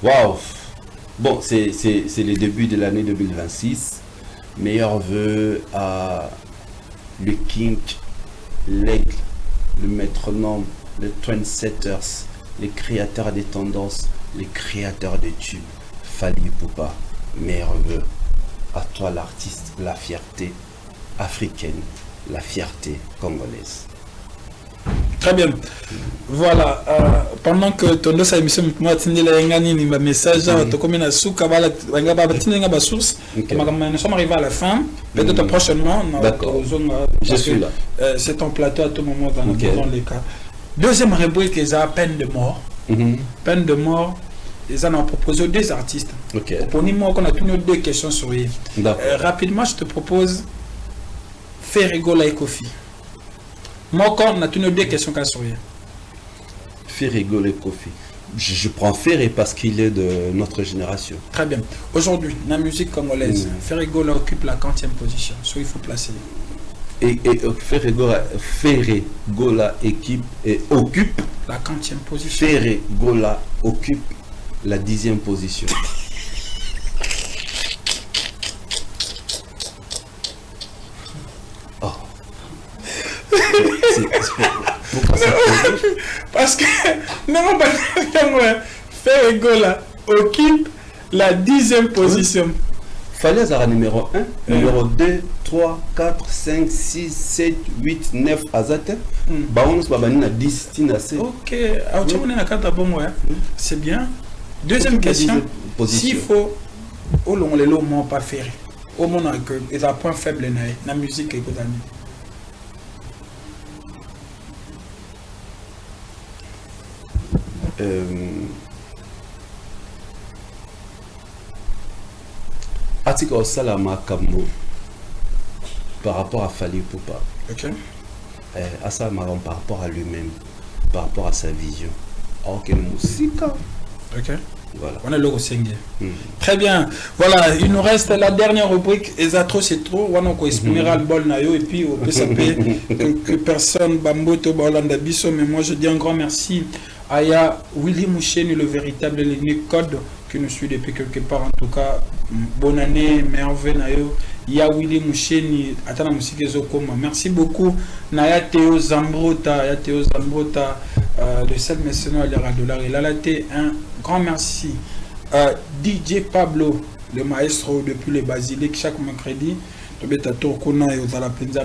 Waouh! Bon, c'est le début de l'année 2026. Meilleurs vœux à le King, l'Aigle, le métronome, les trendsetters, les créateurs des tendances, les créateurs de tubes. Fally Ipupa, meilleurs vœux à toi l'artiste, la fierté africaine, la fierté congolaise. Très bien. Voilà. Pendant que ton dos a émission, moi, tu as message, tu comme une souka, source. Nous sommes arrivés à la fin. Peut-être prochainement. D'accord. Je suis là. C'est ton plateau à tout moment dans les cas. Deuxième rubrique, ils ont peine de mort. Peine de mort. Ils en ont proposé 2 artistes. Pour nous, on a toutes 2 questions sur eux. Rapidement, je te propose Ferrego et Kofi. Moi, on a toutes 2 questions qu'à sourire. Ferrego et Kofi. Je prends Ferré parce qu'il est de notre génération. Très bien. Aujourd'hui, dans la musique congolaise, Ferrego occupe la 40e position. So, il faut placer. Et Ferrego équipe et occupe la 40e position. Ferrego occupe la 10e position. Oh. Parce que non, Ferrego occupe la 10e position. Fallait avoir numéro 1, numéro 2, 3, 4, 5, 6, 7, 8, 9 Azate. Baon Babani a 10 Tinasé. Ok, c'est bien. Deuxième question, s'il faut, au long les lots m'ont pas fait. Au monde que ils ont point faible dans la musique et Atika Osalama Kambo par rapport à Fally Ipupa. Ok. Asalama par rapport à lui-même, par rapport à sa vision. Ok, musique. Ok. Voilà. On est là au Sengue. Très bien. Voilà, il nous reste la dernière rubrique. Ezatro, c'est trop. On a exprimé le bol nayo et puis au PSP que personne bamboto balanda biso. Mais moi je dis un grand merci à Willy Moucheni, le véritable l'unique code qui nous suit depuis quelque part. En tout cas, bonne année, merveille nayo. Il y a Willy Moucheni, Atana Moussike Zokoma. Merci beaucoup. Naya Théo Zambrota, le seul mercenaire à l'ère dollar. Il a été un grand merci. DJ Pablo, le maestro depuis les basiliques, chaque mercredi.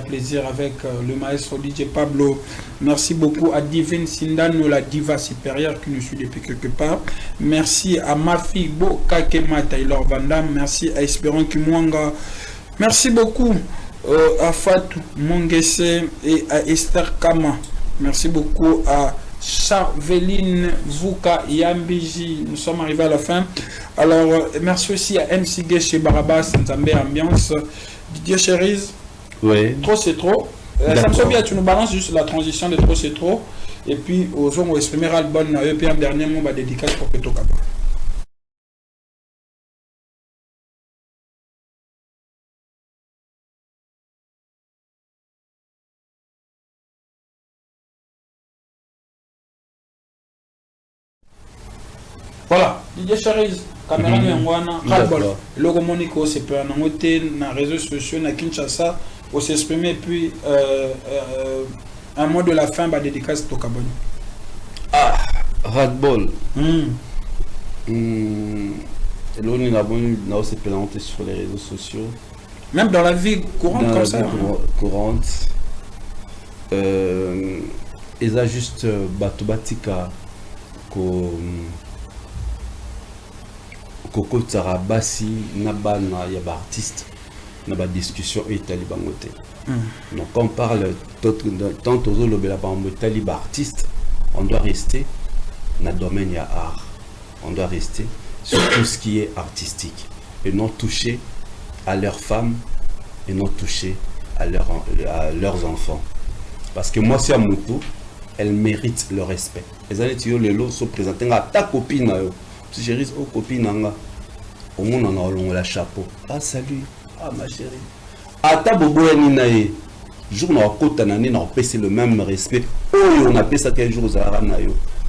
Plaisir avec le maestro DJ Pablo. Merci beaucoup à Divine Sindano, la diva supérieure qui nous suit depuis quelque part. Merci à Mafi Bokakema Taylor Vandam. Merci à Espérant Kimwanga. Merci beaucoup à Fatou Mongese et à Esther Kama. Merci beaucoup à Charveline Vuka Yambiji. Nous sommes arrivés à la fin. Alors, merci aussi à MC chez Barabas, Nzambe Ambiance. Didier Cherise. Oui. Trop c'est trop. Ça me semble bien, tu nous balances juste la transition de trop c'est trop. Et puis, aux gens, on va exprimer le bon. Et puis, un dernier mot, dédicace pour Peto Kaba. Voilà, Didier Cherise, caméra de Ngwana, Ralbol, logo Monico, c'est peu un noté dans les réseaux sociaux, na Kinshasa, pour s'exprimer, puis un mot de la fin, dédicace au Cabon. Ah, Radbol. Là, on a aussi présenté sur les réseaux sociaux. Même dans la vie courante, comme ça. Courante. Ils ont juste Batobatika Koko Tsarabasi Nabana Yaba artiste Naba discussion et Talibangote. Donc quand on parle tant aux lobela Taliba artiste, on doit rester dans le domaine de art. On doit rester sur tout ce qui est artistique et non toucher à leurs femmes et non toucher à leurs enfants. Parce que moi, c'est à Moutou, elles méritent le respect. Les années qui les lots sont présentés à ta copine. Si je risque aux copines, au monde on a la chapeau. Ah salut, ah ma chérie. À ta bobo ninae, jour on a côté nani on a le même respect. Oh on a fait ça quel jour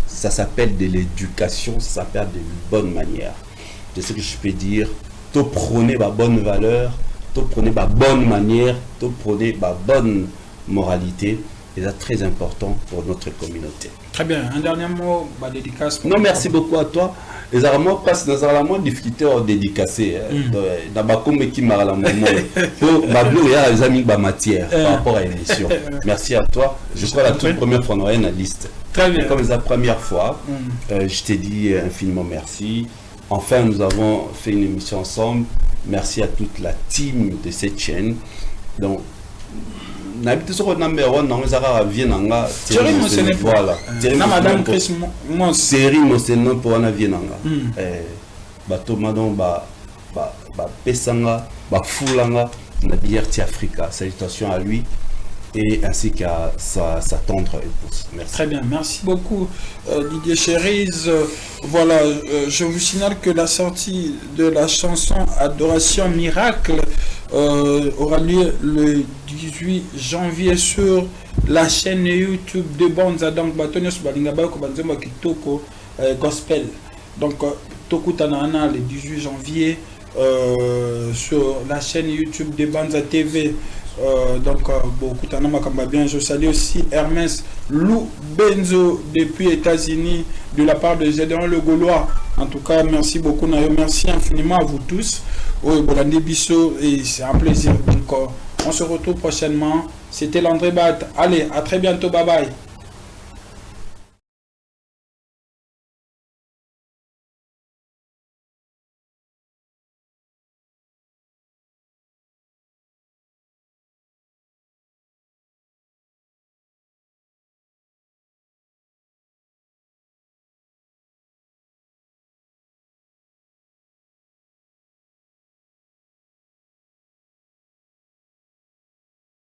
ça s'appelle de l'éducation, ça s'appelle de bonne manière. C'est ce que je peux dire. Tu prenez ma bonne valeur, tu prenez ma bonne manière, tu prenez ma bonne moralité. Et c'est très important pour notre communauté. Très bien. Un dernier mot, dédicace. Non, merci beaucoup à toi. Les Armands passent dans la moins difficulté à dédicacer. Dans ma communauté qui m'a la moment. Pour Bablo, il y a les amis de matière par rapport à l'émission. Merci à toi. Je crois la toute première fois dans la liste. Très bien. Comme la première fois, je t'ai dit infiniment merci. Enfin, nous avons fait une émission ensemble. Merci à toute la team de cette chaîne. Donc, n'habite sur le number one dans les arabes viennanga Thierry Monsene voilà Madame Chris Mons série Monsene pour na viennanga bato madon ba pesanga ba fulanga na DRT Africa. Salutations à lui et ainsi qu'à sa tendre épouse. Merci. Très bien, merci beaucoup Didier Cherise. Voilà, je vous signale que la sortie de la chanson Adoration Miracle aura lieu le 18 janvier sur la chaîne YouTube de Banza. Donc, Batonios Balingaba Kobanzema Kitoko Gospel. Donc, Tokutanana le 18 janvier sur la chaîne YouTube de Banza TV. Donc, je salue aussi Hermès Lou Benzo depuis États-Unis de la part de Gédéon Le Gaulois. En tout cas, merci beaucoup, Nayo. Merci infiniment à vous tous. Et c'est un plaisir. Donc, on se retrouve prochainement. C'était l'André Bat. Allez, à très bientôt. Bye bye.